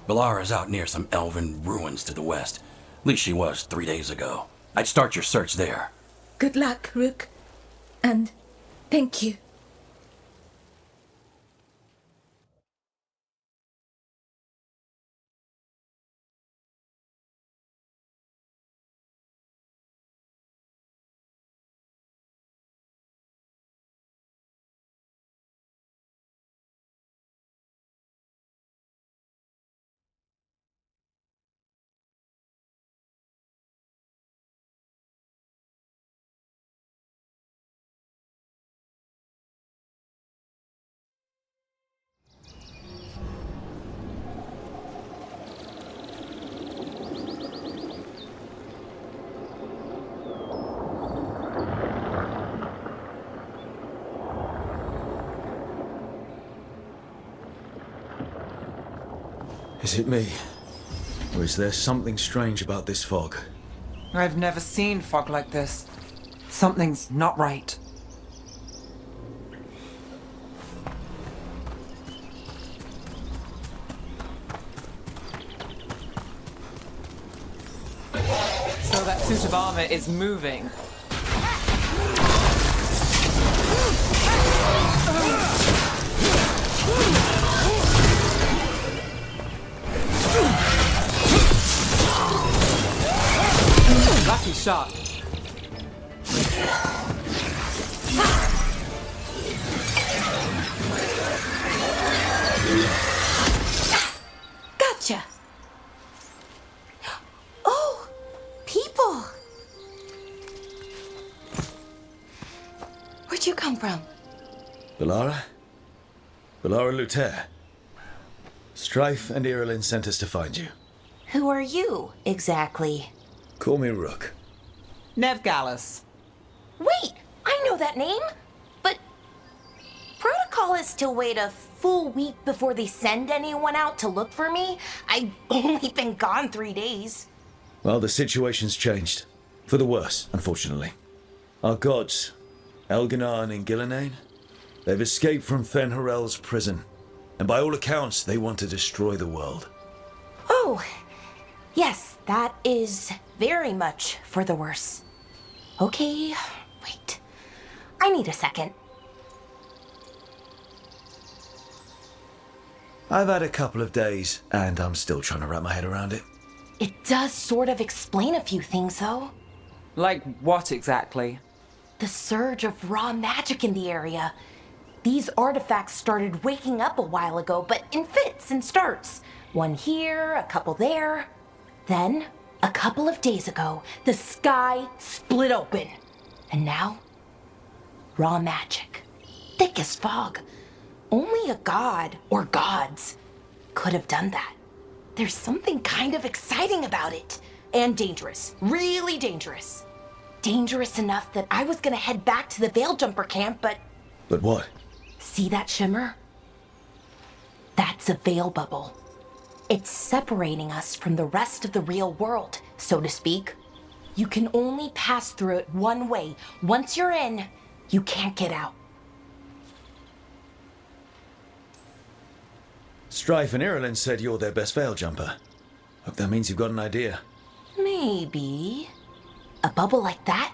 Belara's out near some elven ruins to the west. At least she was 3 days ago. I'd start your search there. Good luck, Rook. And thank you. Is it me? Or is there something strange about this fog? I've never seen fog like this. Something's not right. So that suit of armor is moving. start. Gotcha. Oh, people. Where'd you come from? Bellara? Bellara Luther. Strife and Irulan sent us to find you. Who are you, exactly? Call me Rook. Nev Gallus. Wait, I know that name. But protocol is to wait a full week before they send anyone out to look for me. I've only been gone 3 days. Well, the situation's changed. For the worse, unfortunately. Our gods, Elganar and Gillinane, they've escaped from Fen'Harel's prison. And by all accounts, they want to destroy the world. Oh, yes, that is very much for the worse. Okay, wait. I need a second. I've had a couple of days, and I'm still trying to wrap my head around it. It does sort of explain a few things, though. Like what exactly? The surge of raw magic in the area. These artifacts started waking up a while ago, but in fits and starts. One here, a couple there. Then, a couple of days ago, the sky split open. And now, raw magic. Thick as fog. Only a god, or gods, could have done that. There's something kind of exciting about it. And dangerous. Really dangerous. Dangerous enough that I was gonna head back to the Veil Jumper camp, but... But what? See that shimmer? That's a veil bubble. It's separating us from the rest of the real world, so to speak. You can only pass through it one way. Once you're in, you can't get out. Strife and Irulan said you're their best veil jumper. Hope that means you've got an idea. Maybe. A bubble like that?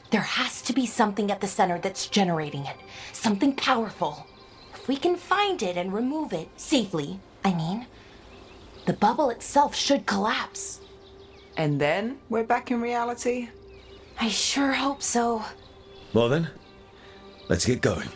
There has to be something at the center that's generating it. Something powerful. If we can find it and remove it, safely, I mean, the bubble itself should collapse. And then we're back in reality? I sure hope so. Well then, let's get going.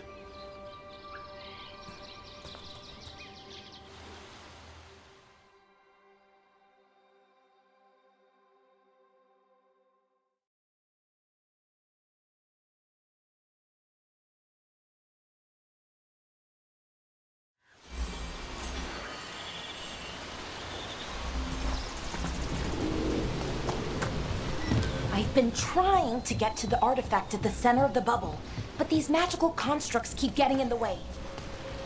I've been trying to get to the artifact at the center of the bubble, but these magical constructs keep getting in the way.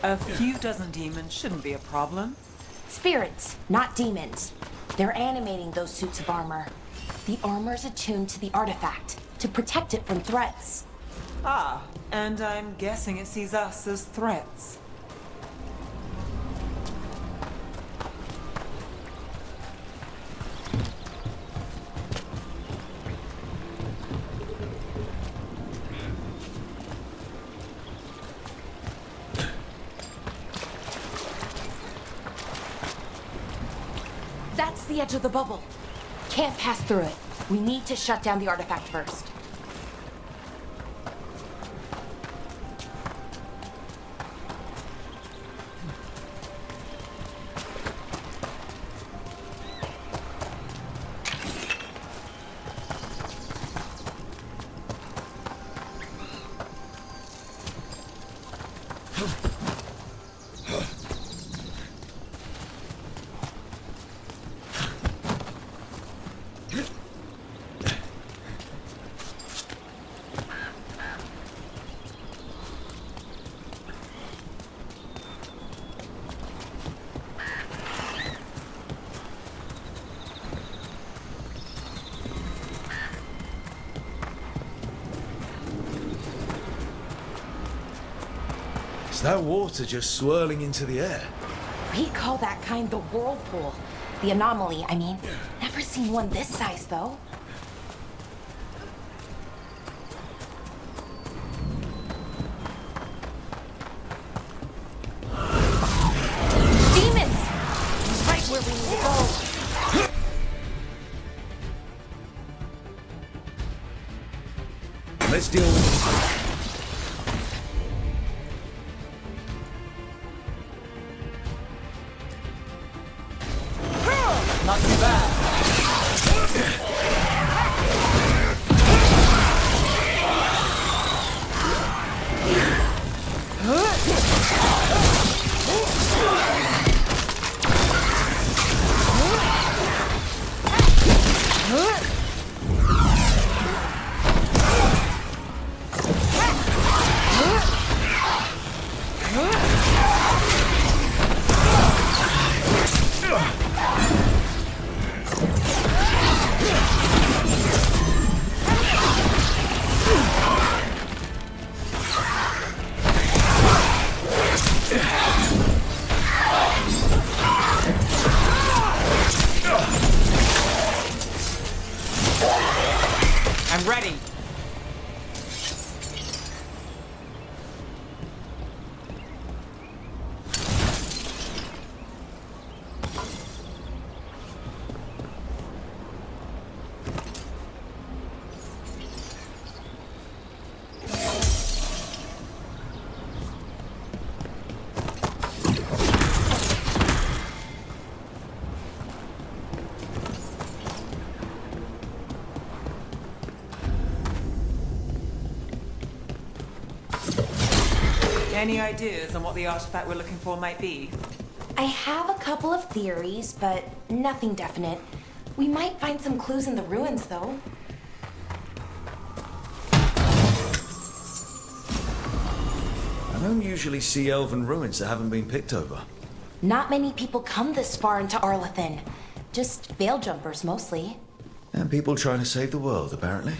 A few dozen demons shouldn't be a problem. Spirits, not demons. They're animating those suits of armor. The armor's attuned to the artifact, to protect it from threats. Ah, and I'm guessing it sees us as threats. That's the edge of the bubble. Can't pass through it. We need to shut down the artifact first. Is that water just swirling into the air? We call that kind the whirlpool. The anomaly, I mean. Never seen one this size, though. Demons! Right where we need to go. still... Not too bad. I'm ready. Any ideas on what the artifact we're looking for might be? I have a couple of theories, but nothing definite. We might find some clues in the ruins, though. I don't usually see elven ruins that haven't been picked over. Not many people come this far into Arlathan. Just veil jumpers, mostly. And people trying to save the world, apparently.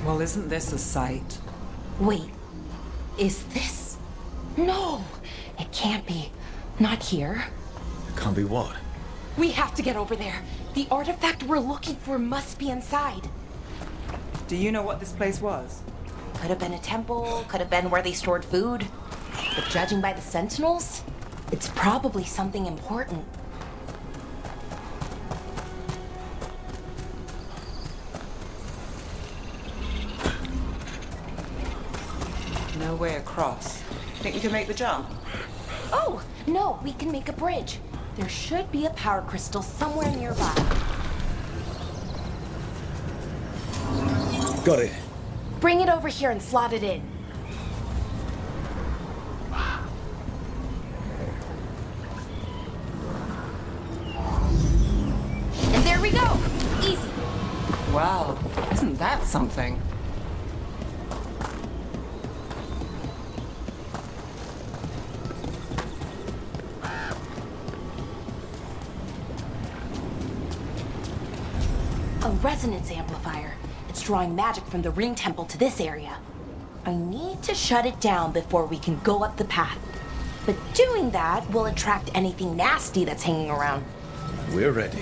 Well, isn't this a sight? Wait, is this? No, it can't be. Not here. It can't be what? We have to get over there. The artifact we're looking for must be inside. Do you know what this place was? Could have been a temple, could have been where they stored food. But judging by the sentinels, it's probably something important. No way across. Think we can make the jump? Oh, no, we can make a bridge. There should be a power crystal somewhere nearby. Got it. Bring it over here and slot it in. And there we go. Easy. Wow, isn't that something? A resonance amplifier. It's drawing magic from the ring temple to this area. I need to shut it down before we can go up the path. But doing that will attract anything nasty that's hanging around. We're ready.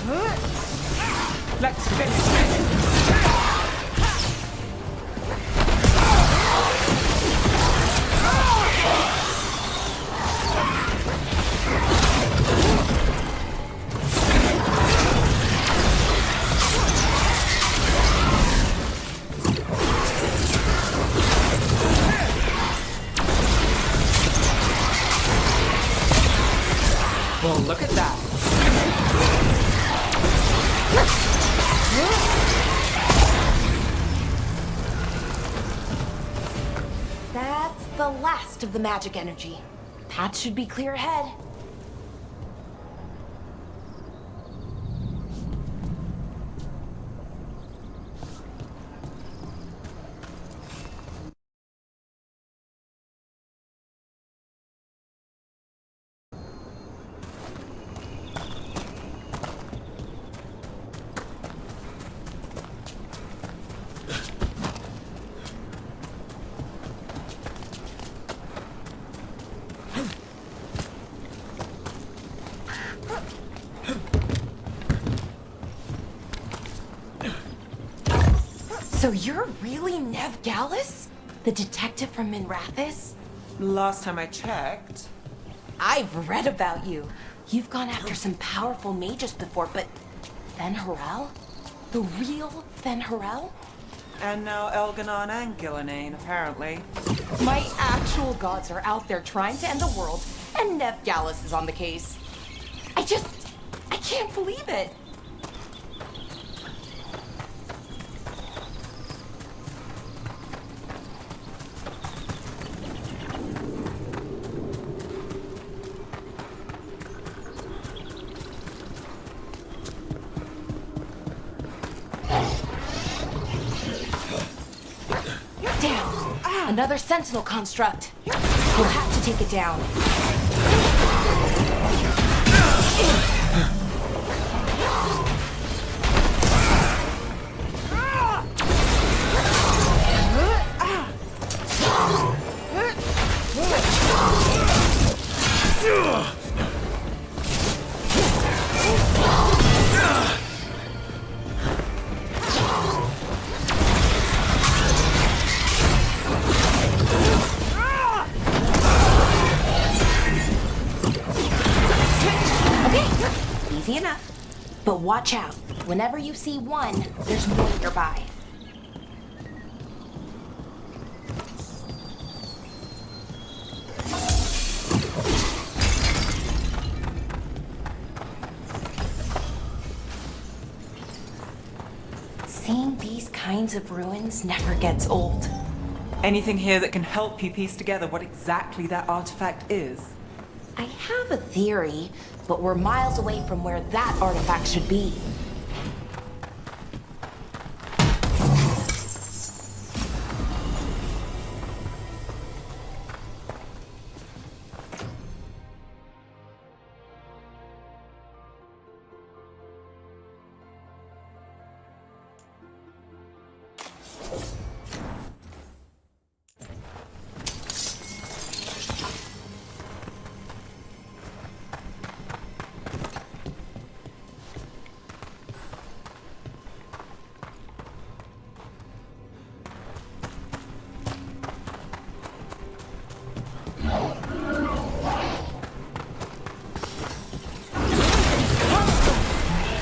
Let's finish this. Well, look at that. That's the last of the magic energy. Path should be clear ahead. So you're really Nev Gallus? The detective from Minrathis? Last time I checked. I've read about you. You've gone after some powerful mages before, but Fen Harel? The real Fen Harel? And now Elganon and Gillinane, apparently. My actual gods are out there trying to end the world, and Nev Gallus is on the case. I can't believe it. Another sentinel construct. We'll have to take it down. Easy enough. But watch out. Whenever you see one, there's more nearby. Seeing these kinds of ruins never gets old. Anything here that can help you piece together what exactly that artifact is? I have a theory, but we're miles away from where that artifact should be.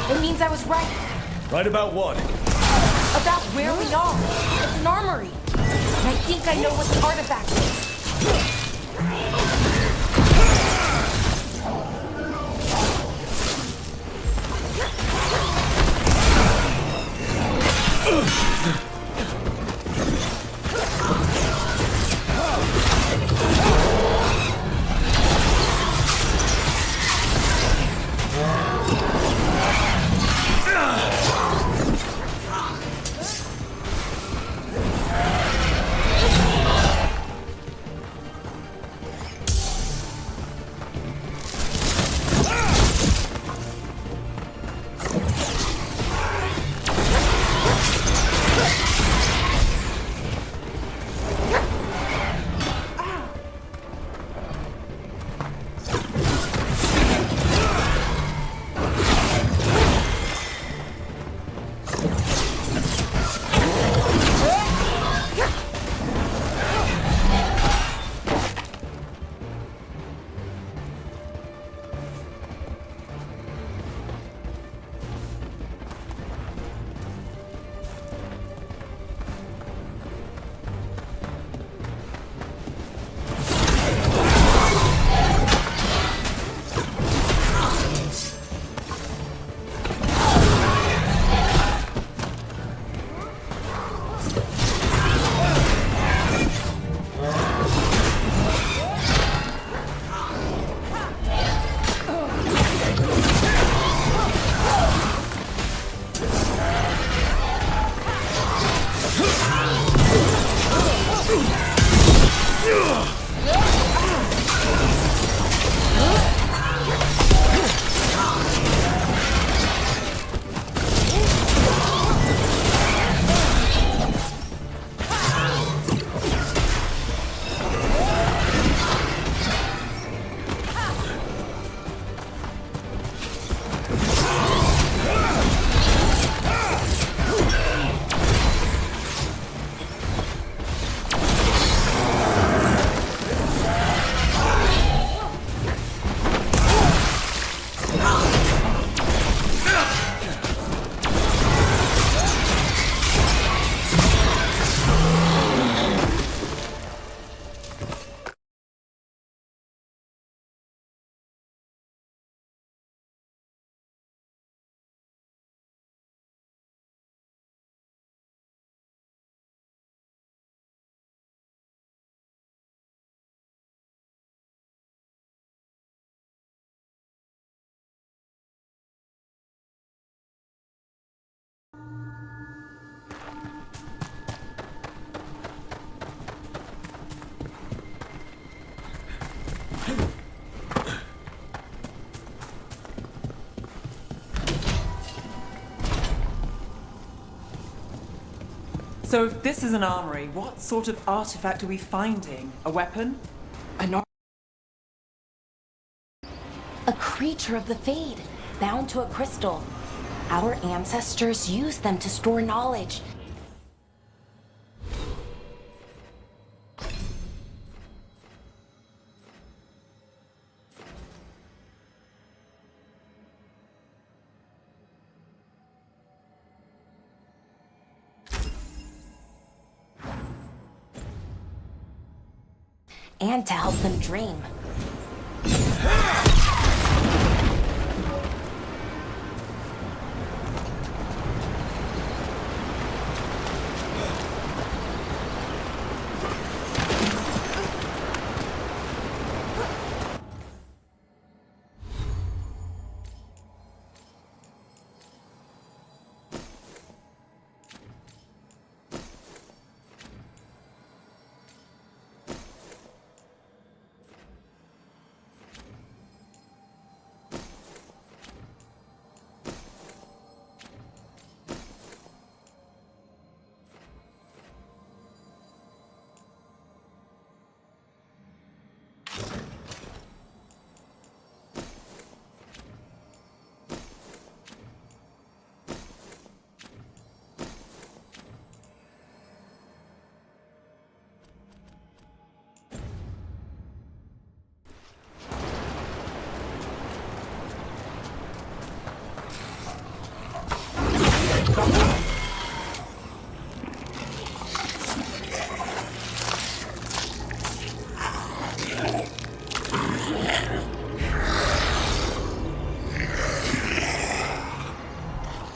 It means I was right. Right about what? About where we are. It's an armory. And I think I know what the artifact is. So if this is an armory, what sort of artifact are we finding? A weapon? A creature of the Fade, bound to a crystal. Our ancestors used them to store knowledge. And to help them dream.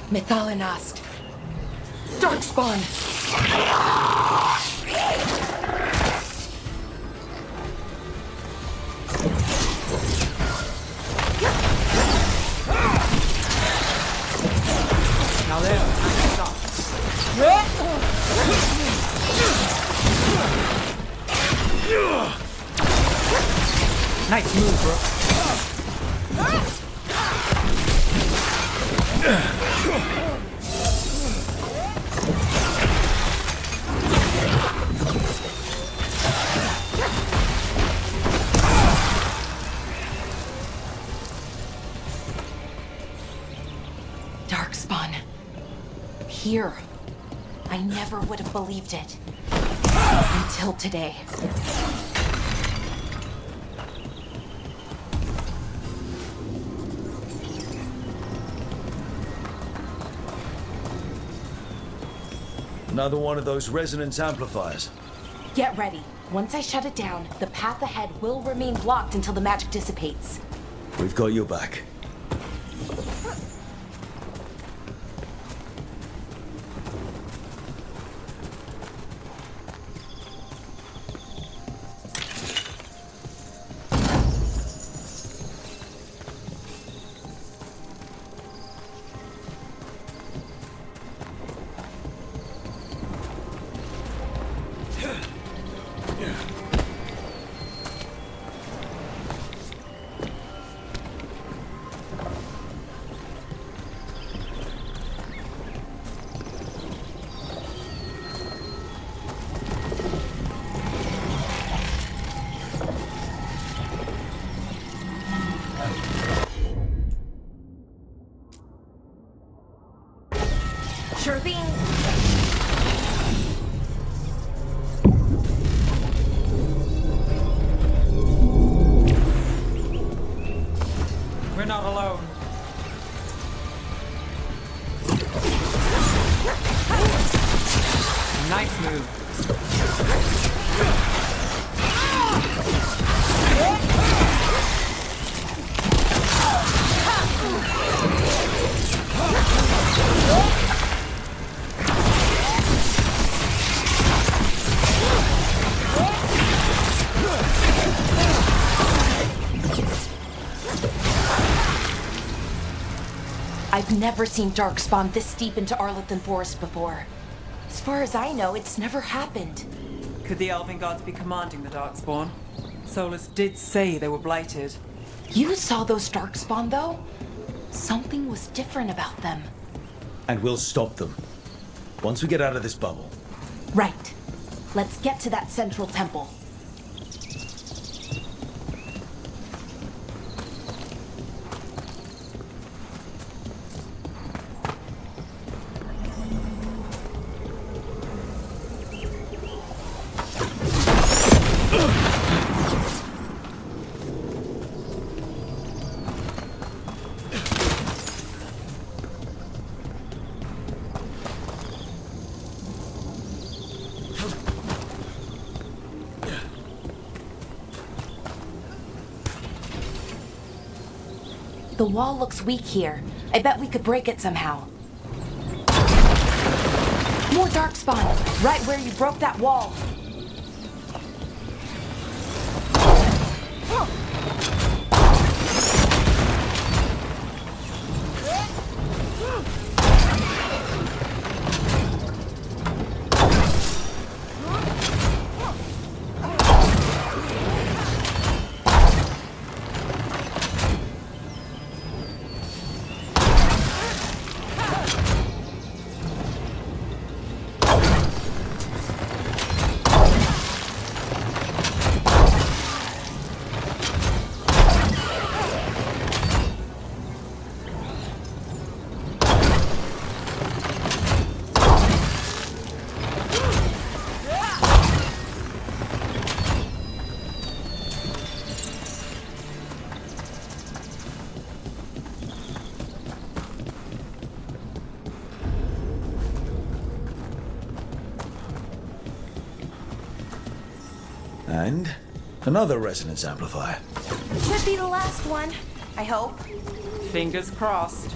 Methalinast. Darkspawn. Now there, stop. Nice move, bro. Darkspawn. Here. I never would have believed it. Until today. Another one of those resonance amplifiers. Get ready. Once I shut it down, the path ahead will remain blocked until the magic dissipates. We've got your back. Sure thing. We're not alone. Nice move. I've never seen Darkspawn this deep into Arlothan Forest before. As far as I know, it's never happened. Could the Elven Gods be commanding the Darkspawn? Solus did say they were blighted. You saw those Darkspawn, though? Something was different about them. And we'll stop them. Once we get out of this bubble. Right. Let's get to that central temple. The wall looks weak here. I bet we could break it somehow. More darkspawn, right where you broke that wall. And another resonance amplifier. Should be the last one, I hope. Fingers crossed.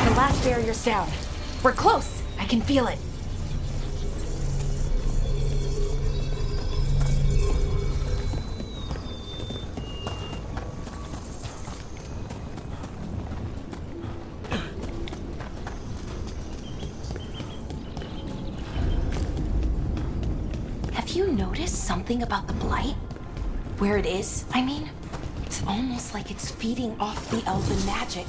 The last barrier's down. We're close. I can feel it. Have you noticed something about the blight? Where it is, I mean? It's almost like it's feeding off the elven magic.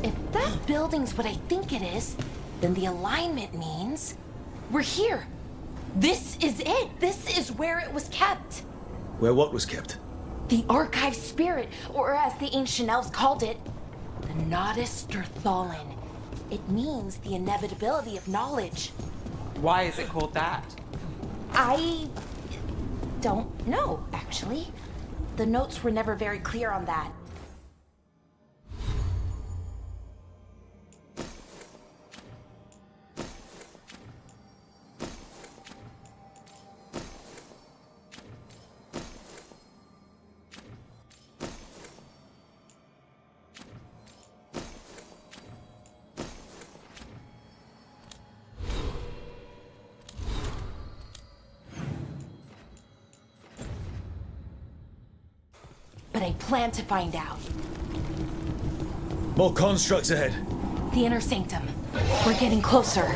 If that building's what I think it is, then the alignment means we're here. This is it. This is where it was kept. Where what was kept? The archive spirit, or as the ancient elves called it, the Nodus Derthalin. It means the inevitability of knowledge. Why is it called that? I don't know, actually. The notes were never very clear on that. but I plan to find out. More constructs ahead. The inner sanctum. We're getting closer.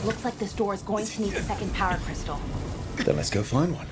Looks like this door is going to need a second power crystal. Then let's go find one.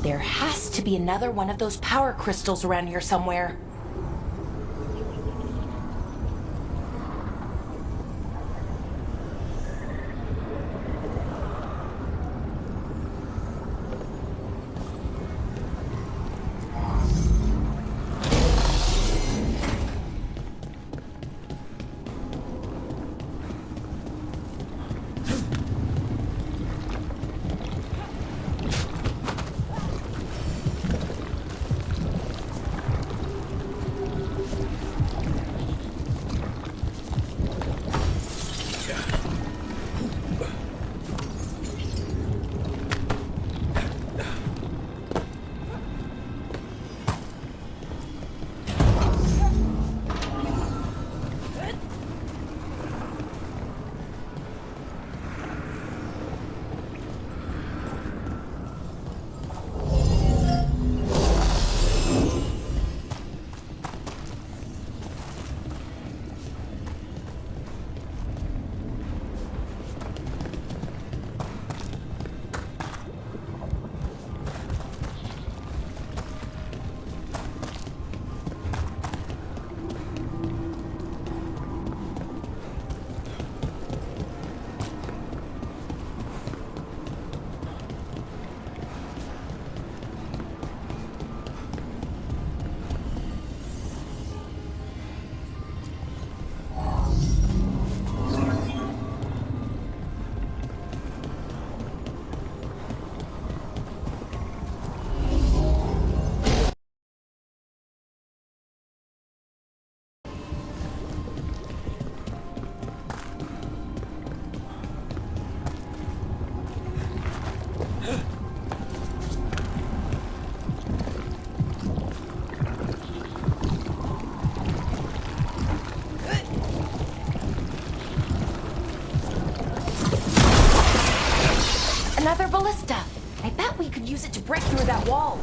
There has to be another one of those power crystals around here somewhere. Another ballista. I bet we could use it to break through that wall.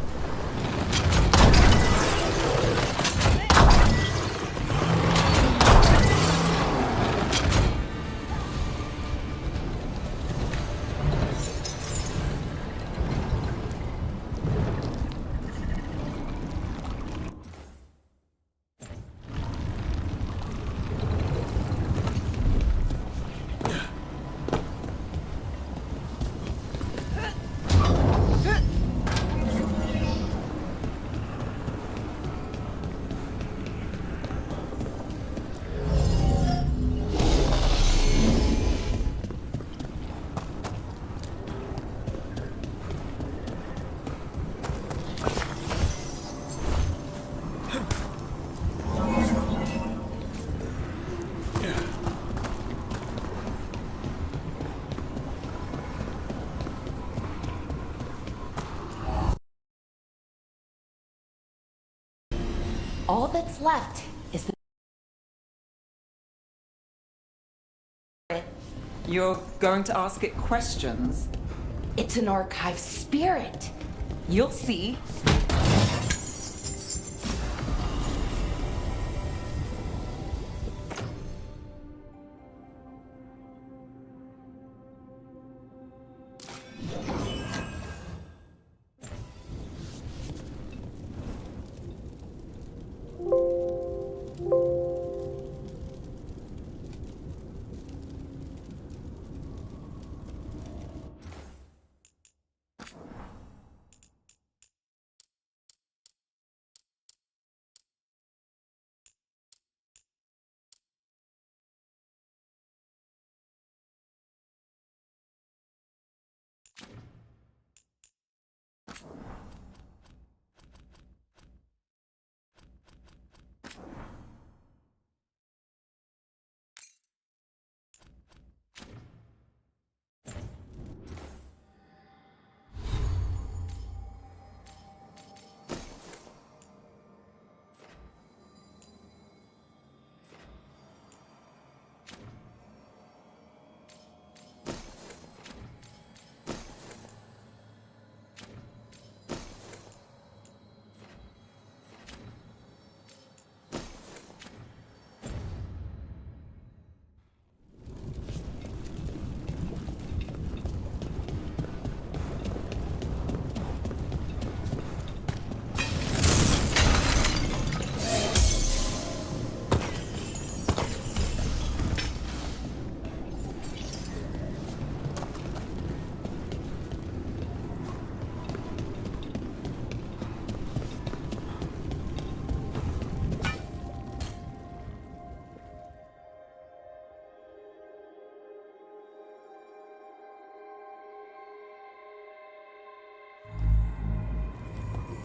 All that's left is the... You're going to ask it questions? It's an archive spirit. You'll see.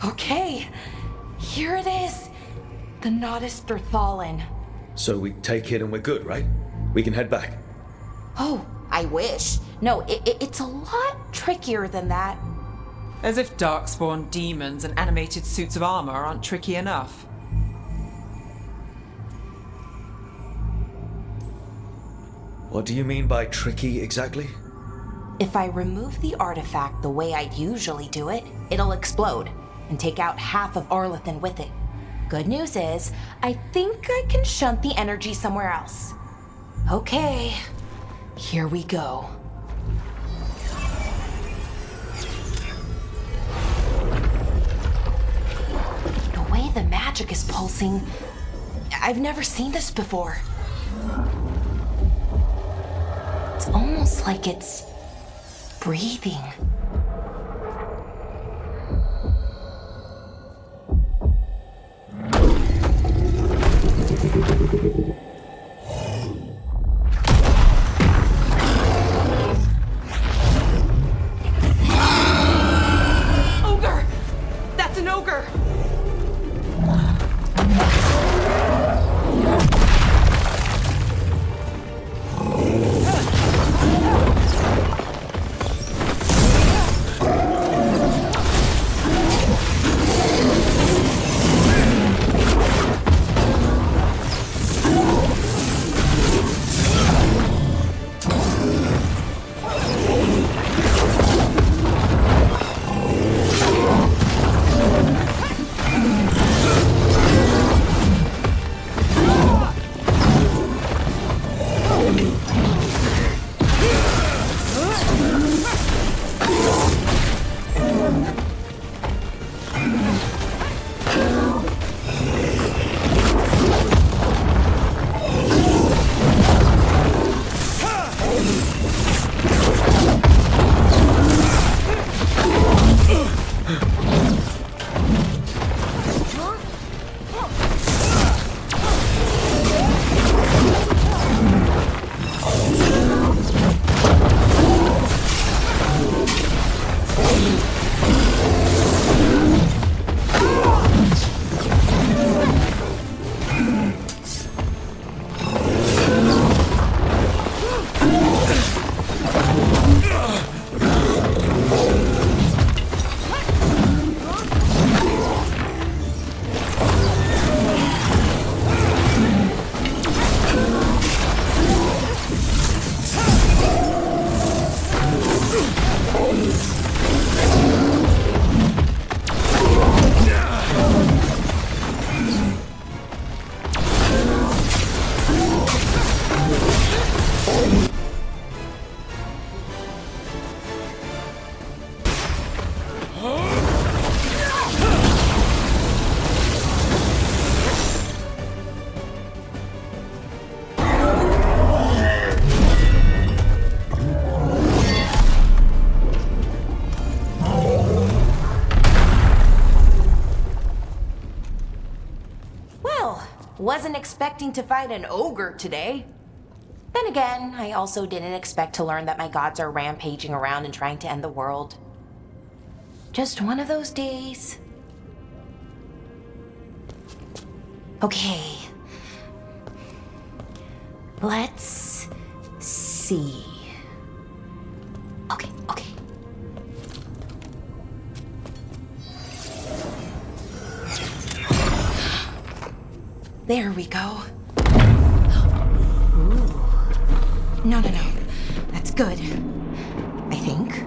Okay, here it is. The Nodus Berthalin. So we take it and we're good, right? We can head back. Oh, I wish. No, it's a lot trickier than that. As if darkspawn demons and animated suits of armor aren't tricky enough. What do you mean by tricky exactly? If I remove the artifact the way I'd usually do it, it'll explode and take out half of Arlethan with it. Good news is, I think I can shunt the energy somewhere else. Okay, here we go. The way the magic is pulsing, I've never seen this before. It's almost like it's breathing. Ogre! That's an ogre! wasn't expecting to fight an ogre today. Then again, I also didn't expect to learn that my gods are rampaging around and trying to end the world. Just one of those days. Okay. Let's see. Okay. There we go. Ooh. No. That's good. I think.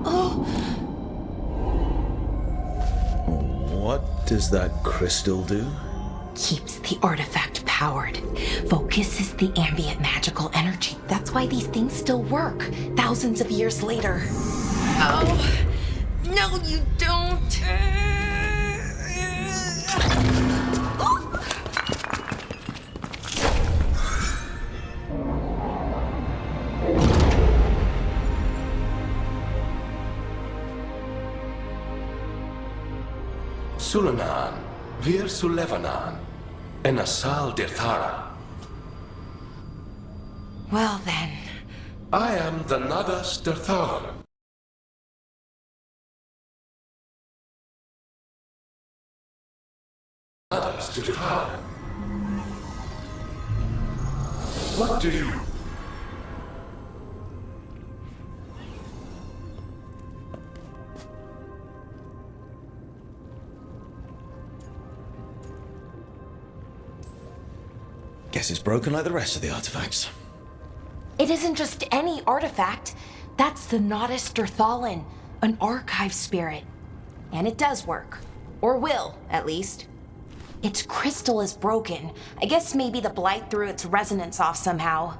Oh! What does that crystal do? Keeps the artifact powered. Focuses the ambient magical energy. That's why these things still work, thousands of years later. Oh! No, you don't! Sulanan, Vir Sulevanan, and Asal Dirthara. Well then. I am the Nadas Dirthara. Nadas Dirthara. What do you... Guess it's broken like the rest of the artifacts. It isn't just any artifact. That's the Nadas Dirthalan, an archive spirit. And it does work. Or will, at least. Its crystal is broken. I guess maybe the blight threw its resonance off somehow.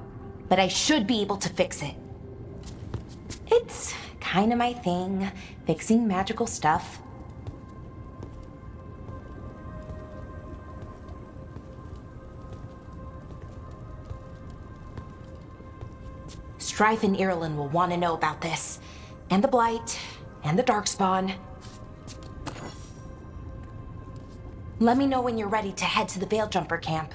But I should be able to fix it. It's kinda my thing, fixing magical stuff. Strife and Irulan will want to know about this. And the Blight, and the Darkspawn. Let me know when you're ready to head to the Veil-Jumper camp.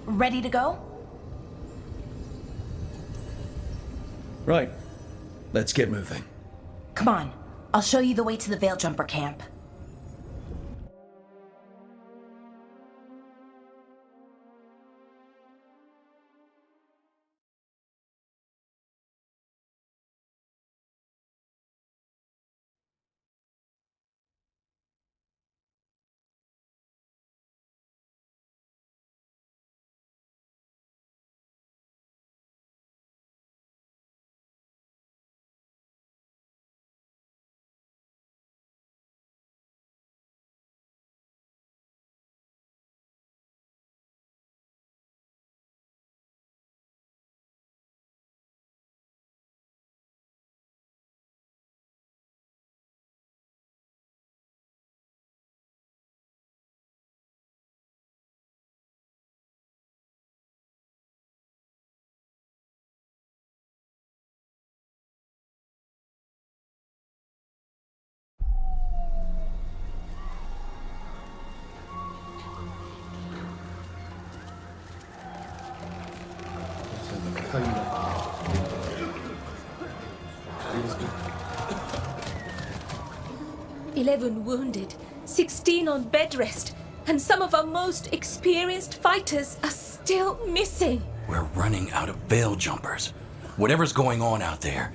Ready to go? Right. Let's get moving. Come on. I'll show you the way to the Veil-Jumper camp. "11 wounded, 16 on bed rest, and some of our most experienced fighters are still missing." We're running out of veil jumpers. Whatever's going on out there,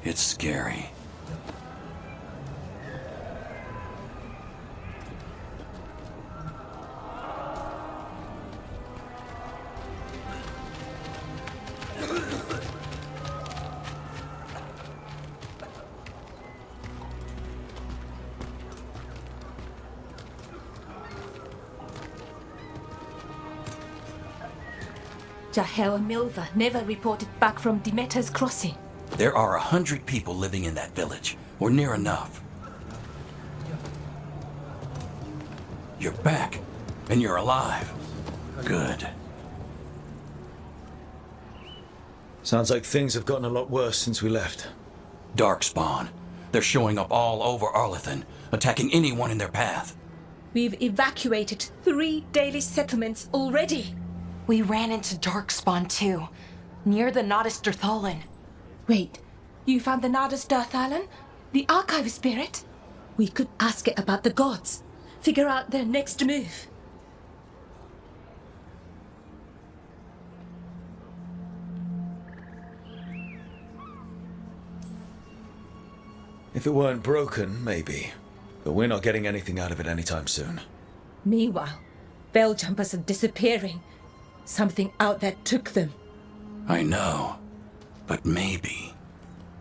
it's scary. Jahel and Milva never reported back from Demeter's crossing. There are 100 people living in that village, or near enough. You're back, and you're alive. Good. Sounds like things have gotten a lot worse since we left. Darkspawn. They're showing up all over Arlethan, attacking anyone in their path. We've evacuated 3 daily settlements already. We ran into Darkspawn too, near the Nodus Dirthalan. Wait, you found the Nodus Dirthalan? The archive spirit? We could ask it about the gods. Figure out their next move. If it weren't broken, maybe. But we're not getting anything out of it anytime soon. Meanwhile, veil jumpers are disappearing. Something out there took them. I know. But maybe,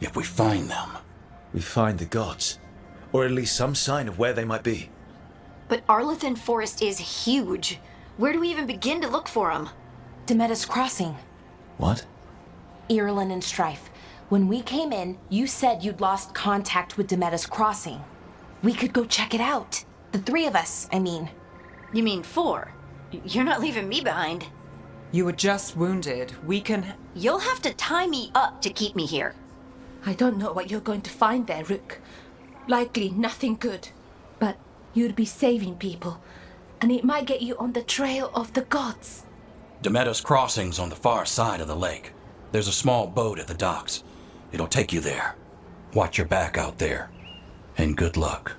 if we find them... We find the gods. Or at least some sign of where they might be. But Arlethan Forest is huge. Where do we even begin to look for them? Demeter's Crossing. What? Irulan and Strife. When we came in, you said you'd lost contact with Demeter's Crossing. We could go check it out. The 3 of us, I mean. You mean 4? You're not leaving me behind. You were just wounded. We can... You'll have to tie me up to keep me here. I don't know what you're going to find there, Rook. Likely nothing good. But you'd be saving people. And it might get you on the trail of the gods. Demeter's Crossing's on the far side of the lake. There's a small boat at the docks. It'll take you there. Watch your back out there. And good luck.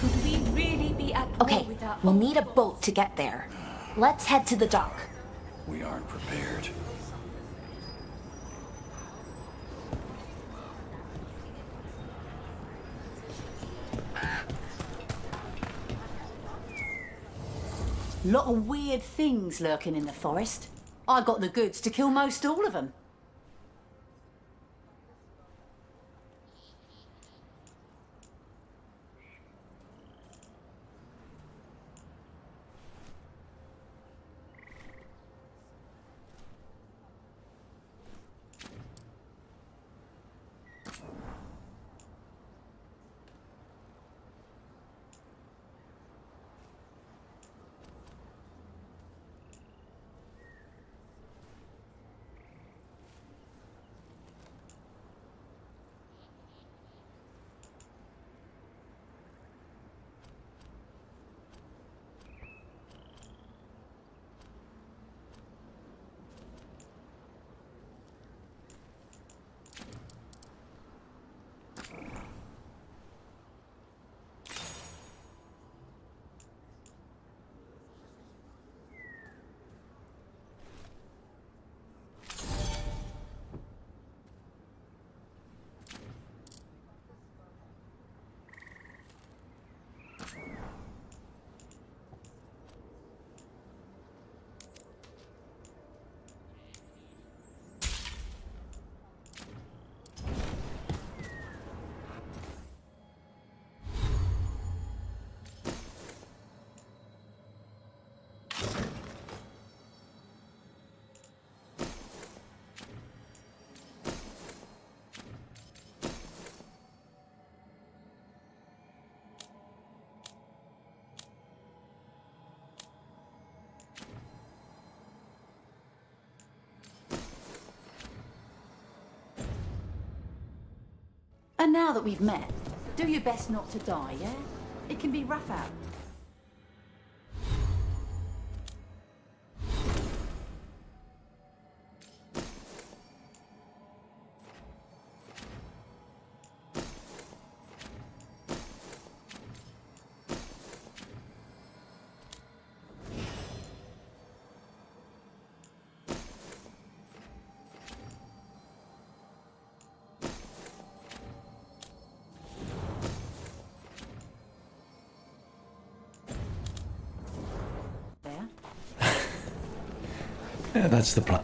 Could we really be at war Okay, without... we'll need a boat to get there. Let's head to the dock. We aren't prepared. Lot of weird things lurking in the forest. I got the goods to kill most all of them. now that we've met, do your best not to die, yeah? It can be rough out. Yeah, that's the plan.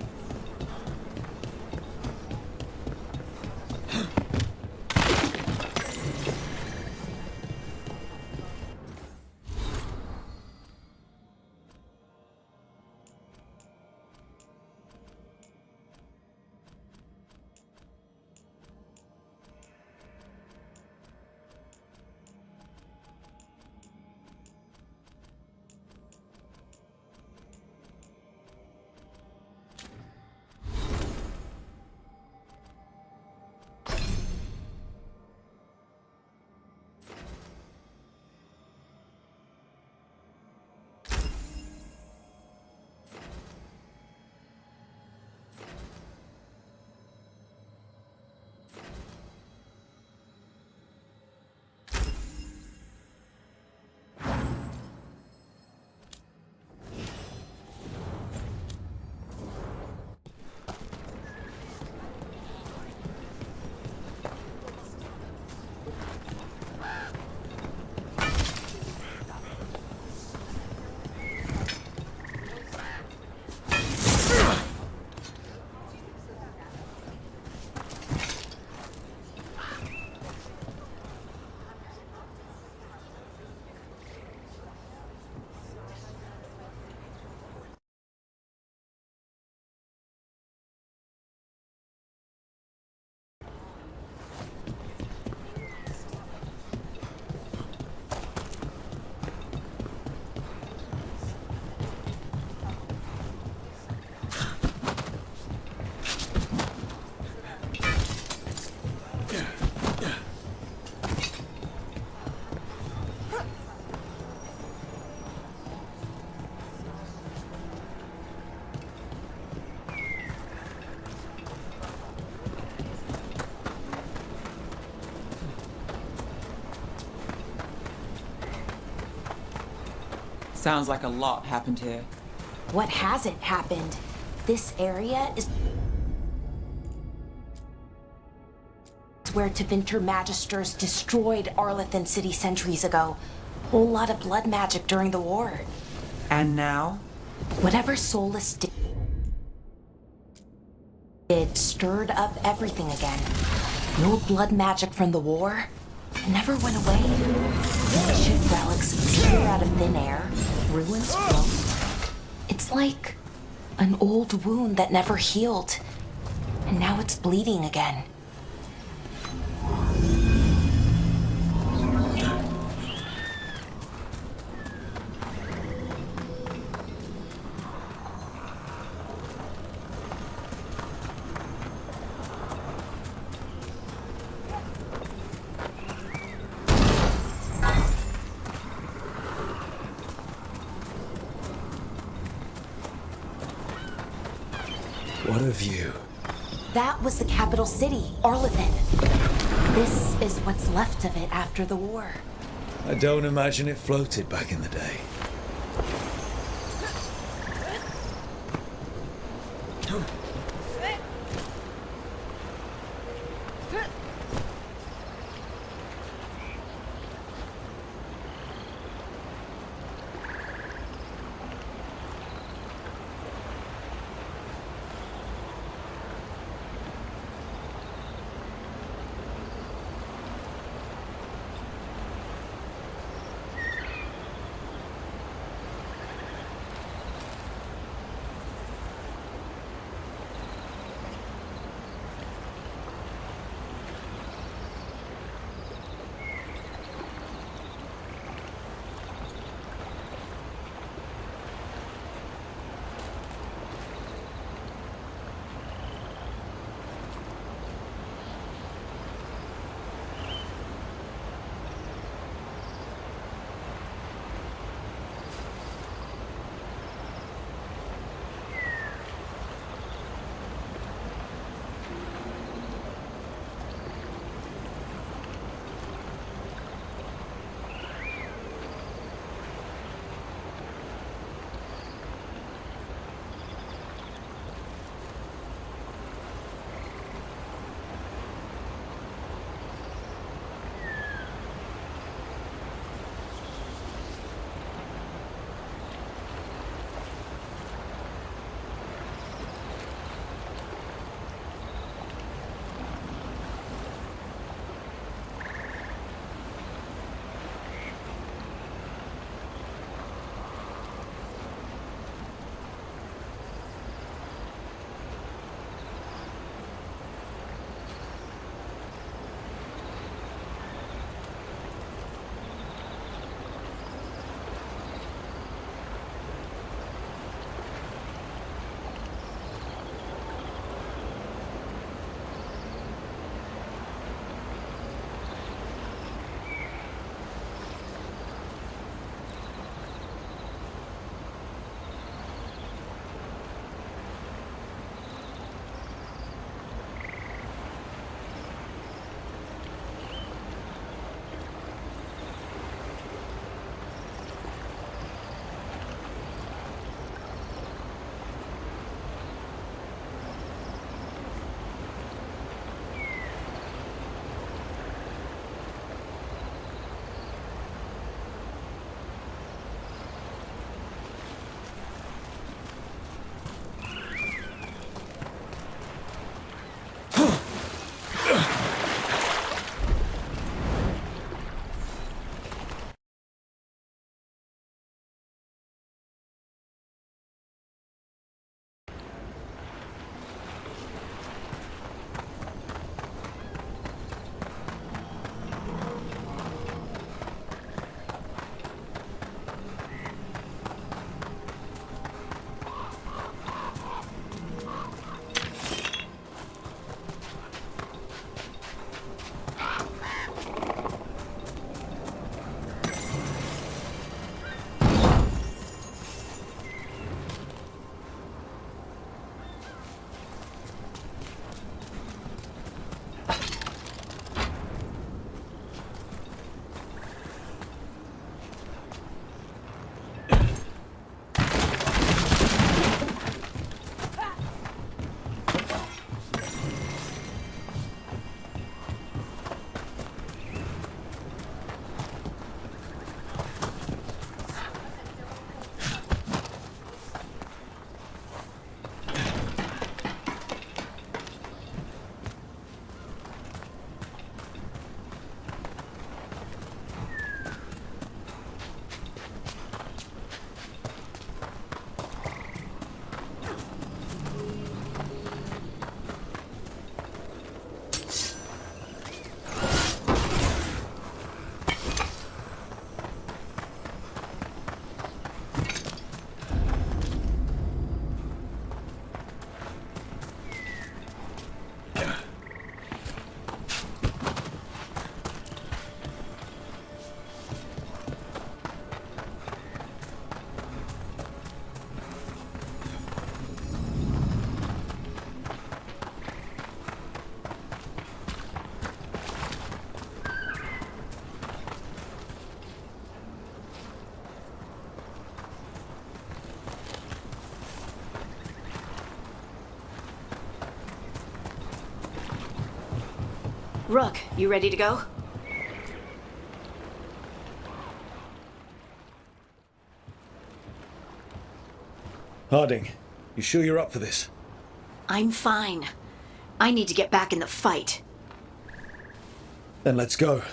Sounds like a lot happened here. What hasn't happened? This area is where Tevinter Magisters destroyed Arlethan City centuries ago. Whole lot of blood magic during the war. And now? Whatever Solus did stirred up everything again. The old blood magic from the war, it never went away. Ancient relics appear out of thin air. Ruins float. It's like an old wound that never healed. And now it's bleeding again. What a view. That was the capital city, Arlethan. This is what's left of it after the war. I don't imagine it floated back in the day. Rook, you ready to go? Harding, you sure you're up for this? I'm fine. I need to get back in the fight. Then let's go.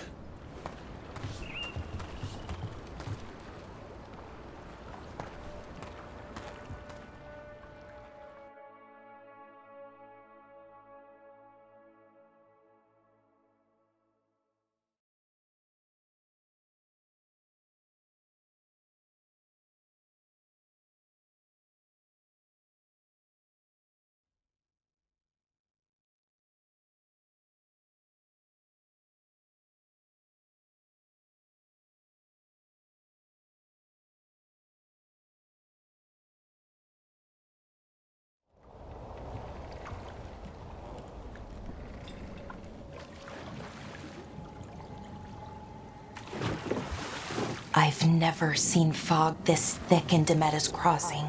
I've never seen fog this thick in Demetta's Crossing.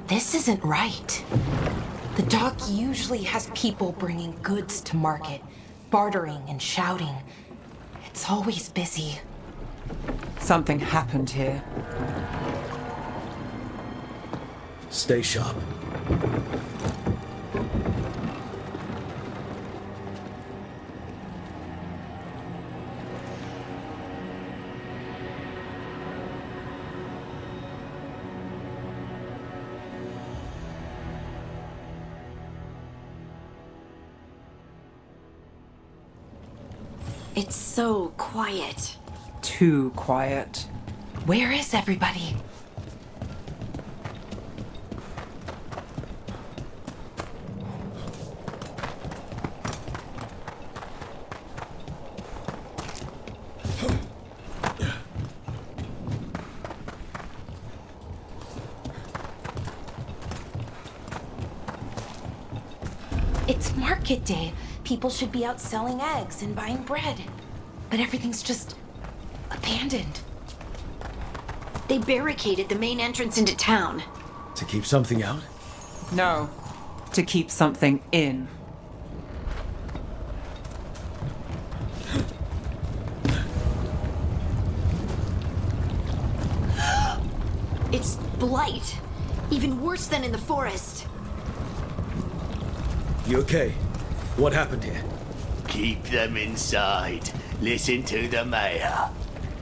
This isn't right. The dock usually has people bringing goods to market, bartering and shouting. It's always busy. Something happened here. Stay sharp. It's so quiet. Too quiet. Where is everybody? It's market day. People should be out selling eggs and buying bread. But everything's just abandoned. They barricaded the main entrance into town. To keep something out? No, to keep something in. It's blight. Even worse than in the forest. You okay? What happened here? Keep them inside. Listen to the mayor.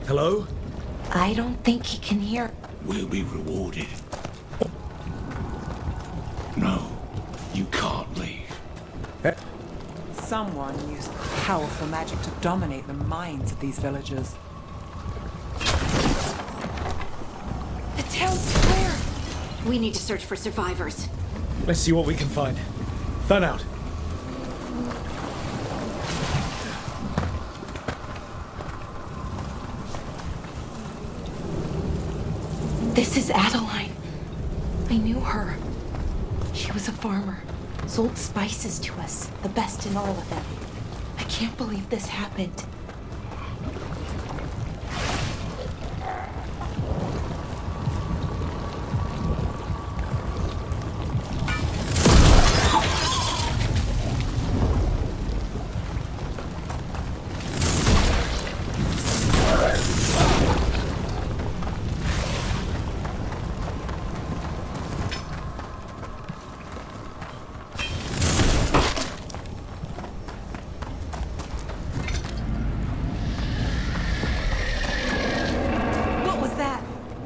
Hello? I don't think he can hear. We'll be rewarded. No, you can't leave. Someone used powerful magic to dominate the minds of these villagers. The town's square. We need to search for survivors. Let's see what we can find. Fan out. This is Adeline. I knew her. She was a farmer. Sold spices to us, the best in Arlington. I can't believe this happened.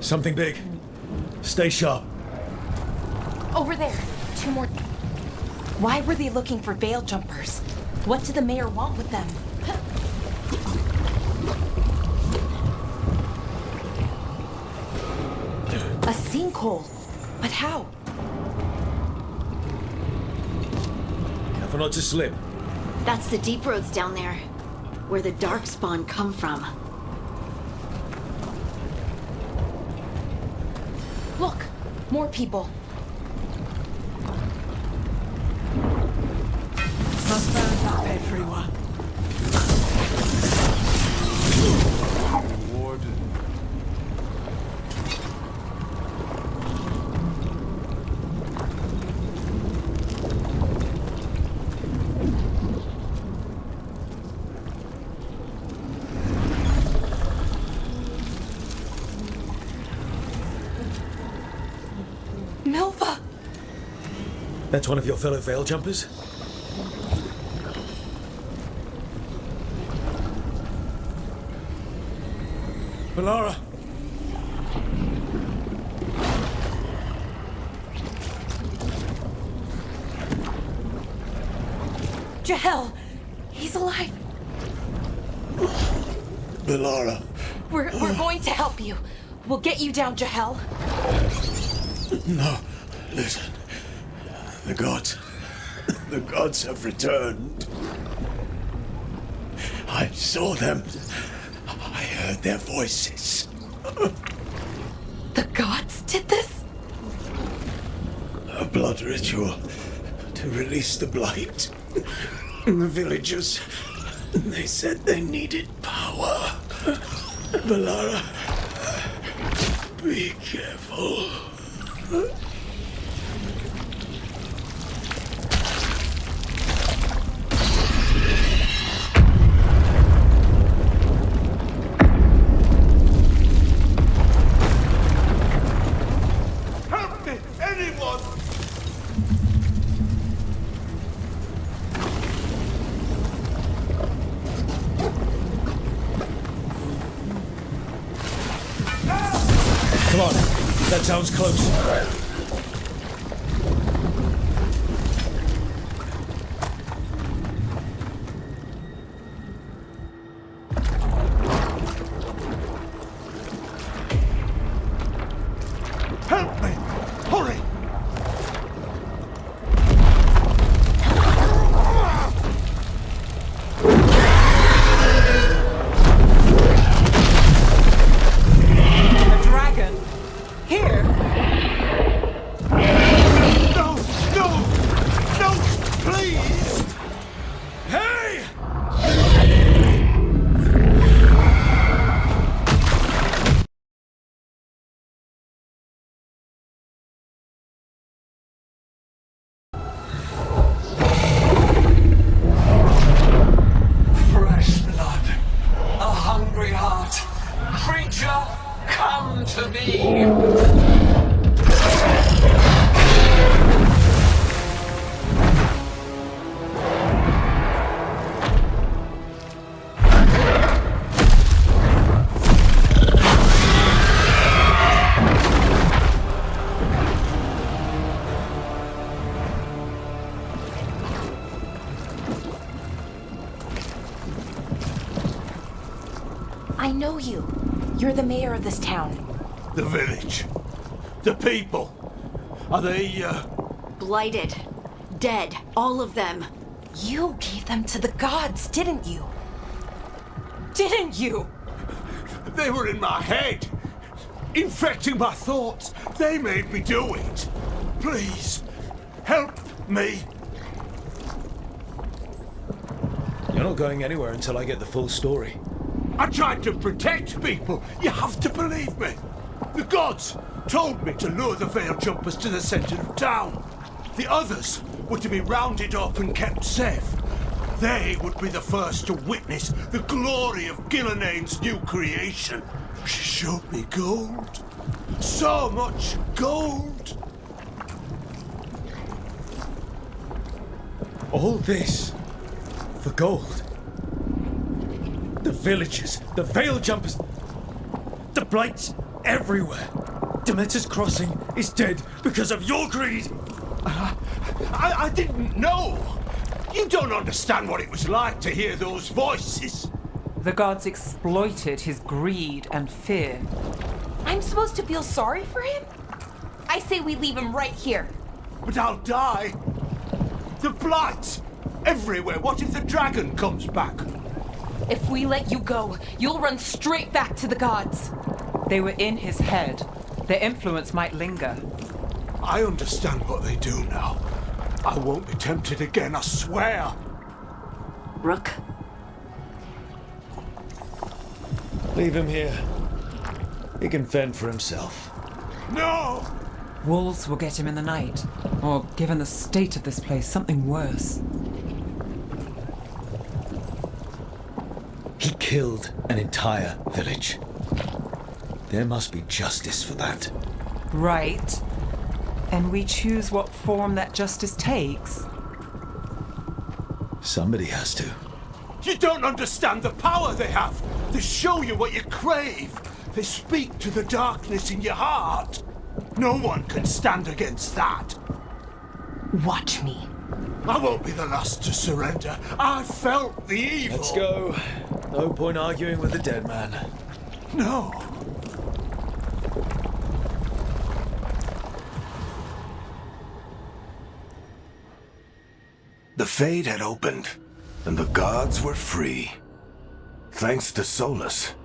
Something big. Stay sharp. Over there. 2 more. Why were they looking for veil jumpers? What did the mayor want with them? A sinkhole. But how? Careful not to slip. That's the deep roads down there, where the darkspawn come from. Look, more people. Stand up, everyone. Milva! That's one of your fellow Veil Jumpers? Valara! Jahel! He's alive! Valara. We're going to help you. We'll get you down, Jahel. No, listen. The gods have returned. I saw them. I heard their voices. The gods did this? A blood ritual to release the blight. The villagers, they said they needed power. Valara, be careful. Help me! Anyone! Come on, that sounds close. Help me! Hurry! A dragon? Here? No! No! No! Please! Hey! Fresh blood. A hungry heart. Creature, come to me. I know you. You're the mayor of this town. The village. The people. Are they, Blighted. Dead. All of them. You gave them to the gods, didn't you? Didn't you? They were in my head. Infecting my thoughts. They made me do it. Please, help me. You're not going anywhere until I get the full story. I tried to protect people. You have to believe me. The gods told me to lure the Veil Jumpers to the center of town. The others were to be rounded up and kept safe. They would be the first to witness the glory of Gillenane's new creation. She showed me gold. So much gold. All this for gold. The villagers, the Veil Jumpers, the blights everywhere. Demeter's Crossing is dead because of your greed. I didn't know. You don't understand what it was like to hear those voices. The gods exploited his greed and fear. I'm supposed to feel sorry for him? I say we leave him right here. But I'll die. The blight everywhere. What if the dragon comes back? If we let you go, you'll run straight back to the gods. They were in his head. Their influence might linger. I understand what they do now. I won't be tempted again, I swear. Rook. Leave him here. He can fend for himself. No! Wolves will get him in the night. Or, given the state of this place, something worse. He killed an entire village. There must be justice for that. Right. And we choose what form that justice takes. Somebody has to. You don't understand the power they have. They show you what you crave. They speak to the darkness in your heart. No one can stand against that. Watch me. I won't be the last to surrender. I felt the evil. Let's go. No point arguing with the dead man. No. The Fade had opened, and the gods were free. Thanks to Solus,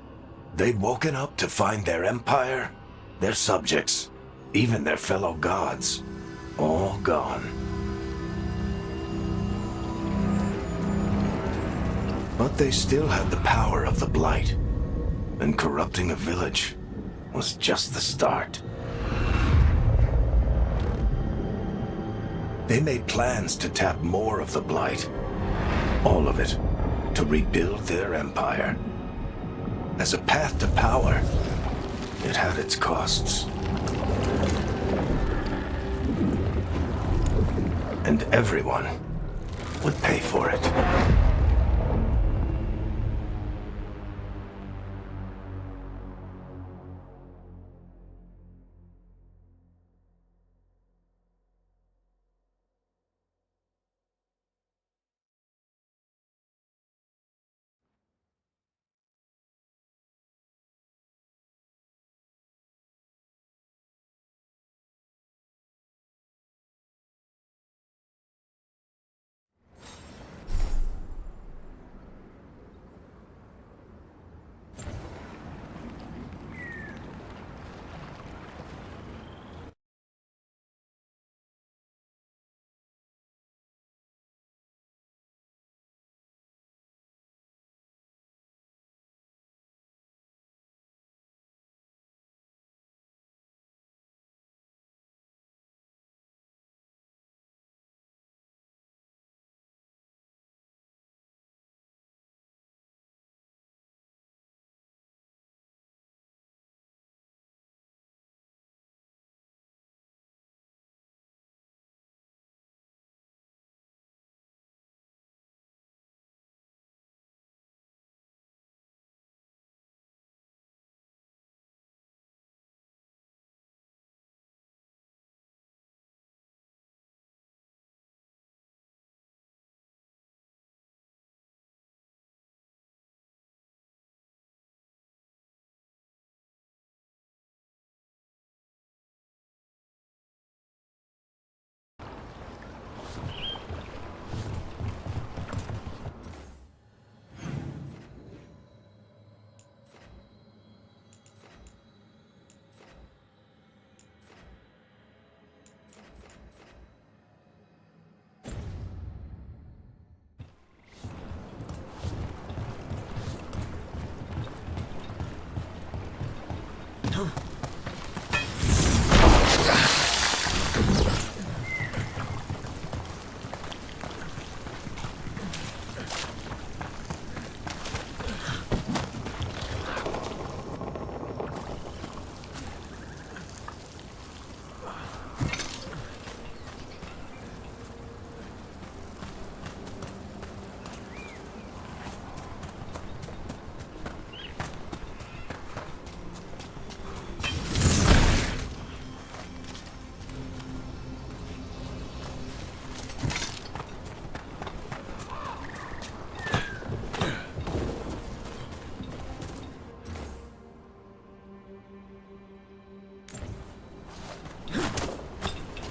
they'd woken up to find their empire, their subjects, even their fellow gods, all gone. But they still had the power of the Blight, and corrupting a village was just the start. They made plans to tap more of the Blight, all of it, to rebuild their empire. As a path to power, it had its costs. And everyone would pay for it.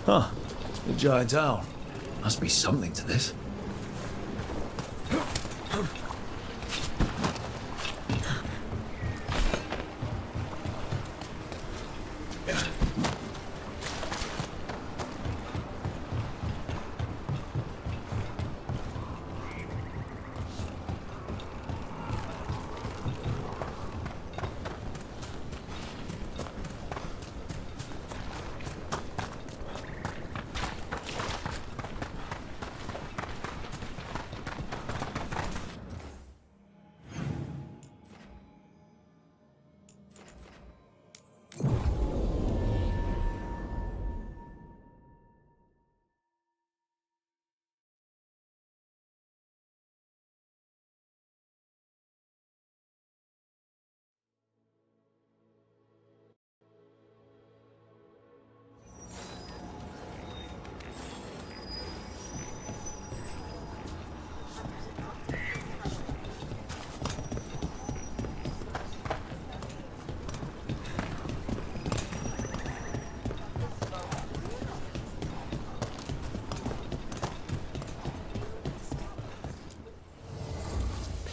Huh. The giant owl. Must be something to this.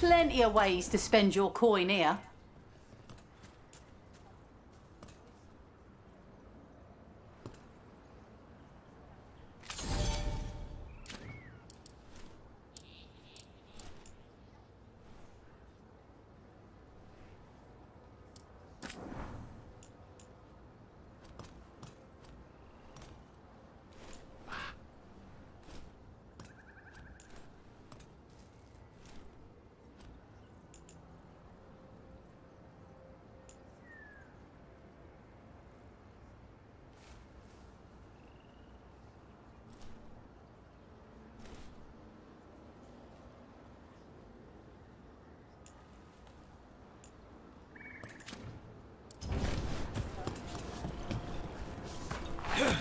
plenty of ways to spend your coin here.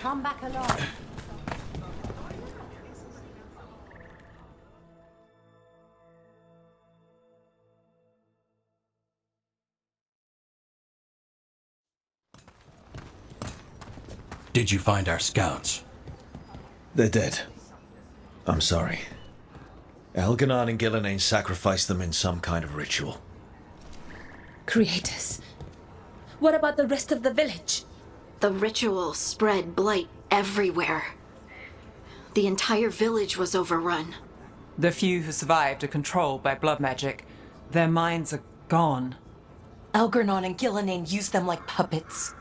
Come back alive. Did you find our scouts? They're dead. I'm sorry. Elganon and Gillenane sacrificed them in some kind of ritual. Creators. What about the rest of the village? The ritual spread blight everywhere. The entire village was overrun. The few who survived are controlled by blood magic. Their minds are gone. Elgarnon and Gillenane used them like puppets.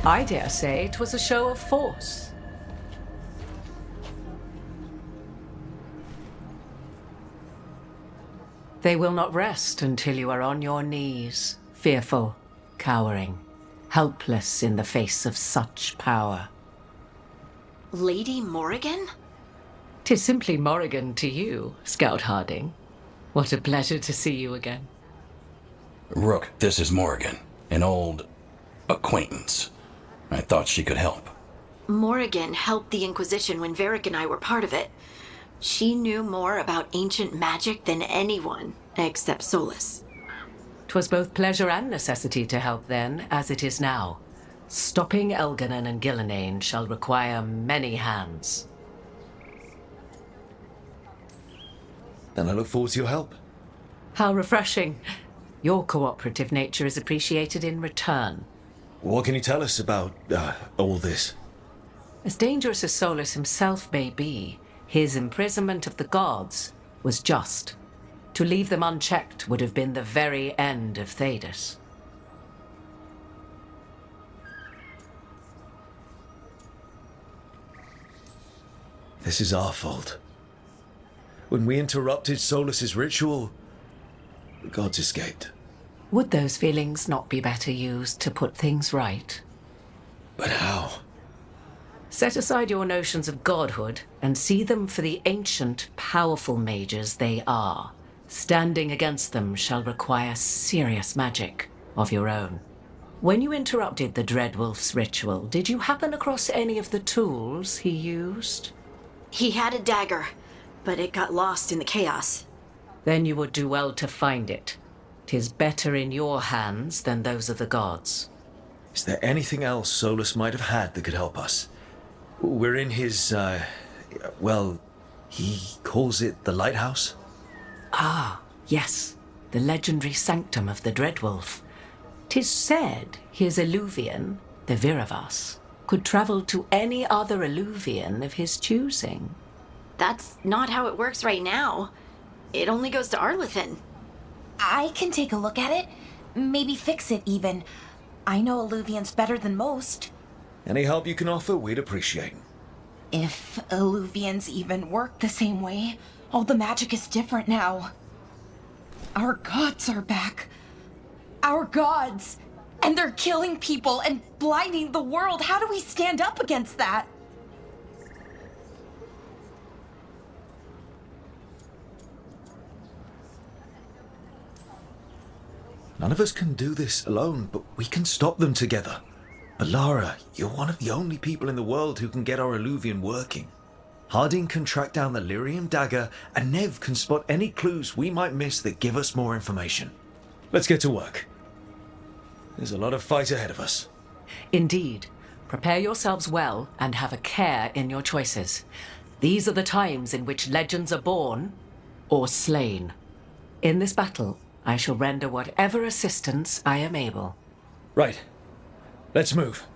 I dare say it was a show of force. They will not rest until you are on your knees, fearful, cowering, helpless in the face of such power. Lady Morrigan? 'Tis simply Morrigan to you, Scout Harding. What a pleasure to see you again. Rook, this is Morrigan, an old acquaintance. I thought she could help. Morrigan helped the Inquisition when Varric and I were part of it. She knew more about ancient magic than anyone, except Solus. 'Twas both pleasure and necessity to help then, as it is now. Stopping Elganon and Gillenane shall require many hands. Then I look forward to your help. How refreshing. Your cooperative nature is appreciated in return. What can you tell us about all this? As dangerous as Solus himself may be, his imprisonment of the gods was just. To leave them unchecked would have been the very end of Thedas. This is our fault. When we interrupted Solus's ritual, the gods escaped. Would those feelings not be better used to put things right? But how? Set aside your notions of godhood and see them for the ancient, powerful mages they are. Standing against them shall require serious magic of your own. When you interrupted the Dreadwolf's ritual, did you happen across any of the tools he used? He had a dagger, but it got lost in the chaos. Then you would do well to find it. 'Tis better in your hands than those of the gods. Is there anything else Solus might have had that could help us? We're in his, well, he calls it the lighthouse? Ah, yes, the legendary sanctum of the Dreadwolf. 'Tis said his Illuvian, the Viravas, could travel to any other Illuvian of his choosing. That's not how it works right now. It only goes to Arlethan. I can take a look at it. Maybe fix it, even. I know Illuvians better than most. Any help you can offer, we'd appreciate. If Illuvians even work the same way, all the magic is different now. Our gods are back. Our gods! And they're killing people and blinding the world. How do we stand up against that? None of us can do this alone, but we can stop them together. Alara, you're one of the only people in the world who can get our Illuvian working. Harding can track down the Lyrium dagger, and Nev can spot any clues we might miss that give us more information. Let's get to work. There's a lot of fight ahead of us. Indeed. Prepare yourselves well and have a care in your choices. These are the times in which legends are born or slain. In this battle, I shall render whatever assistance I am able. Right. Let's move.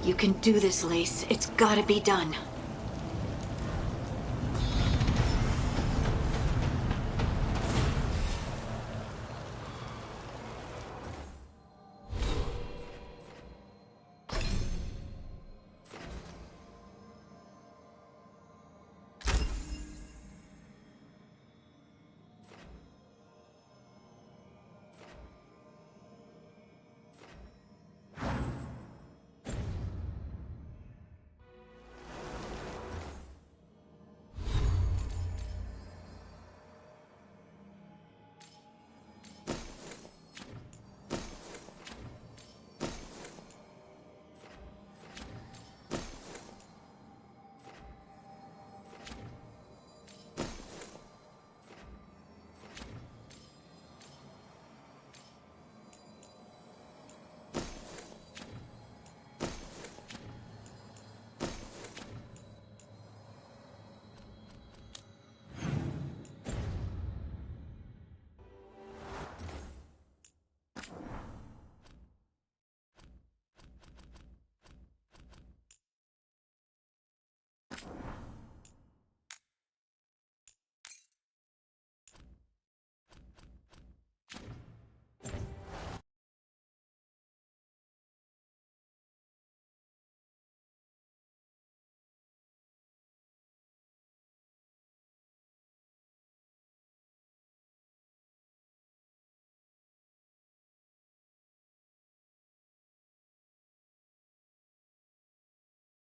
You can do this, Lace. It's gotta be done.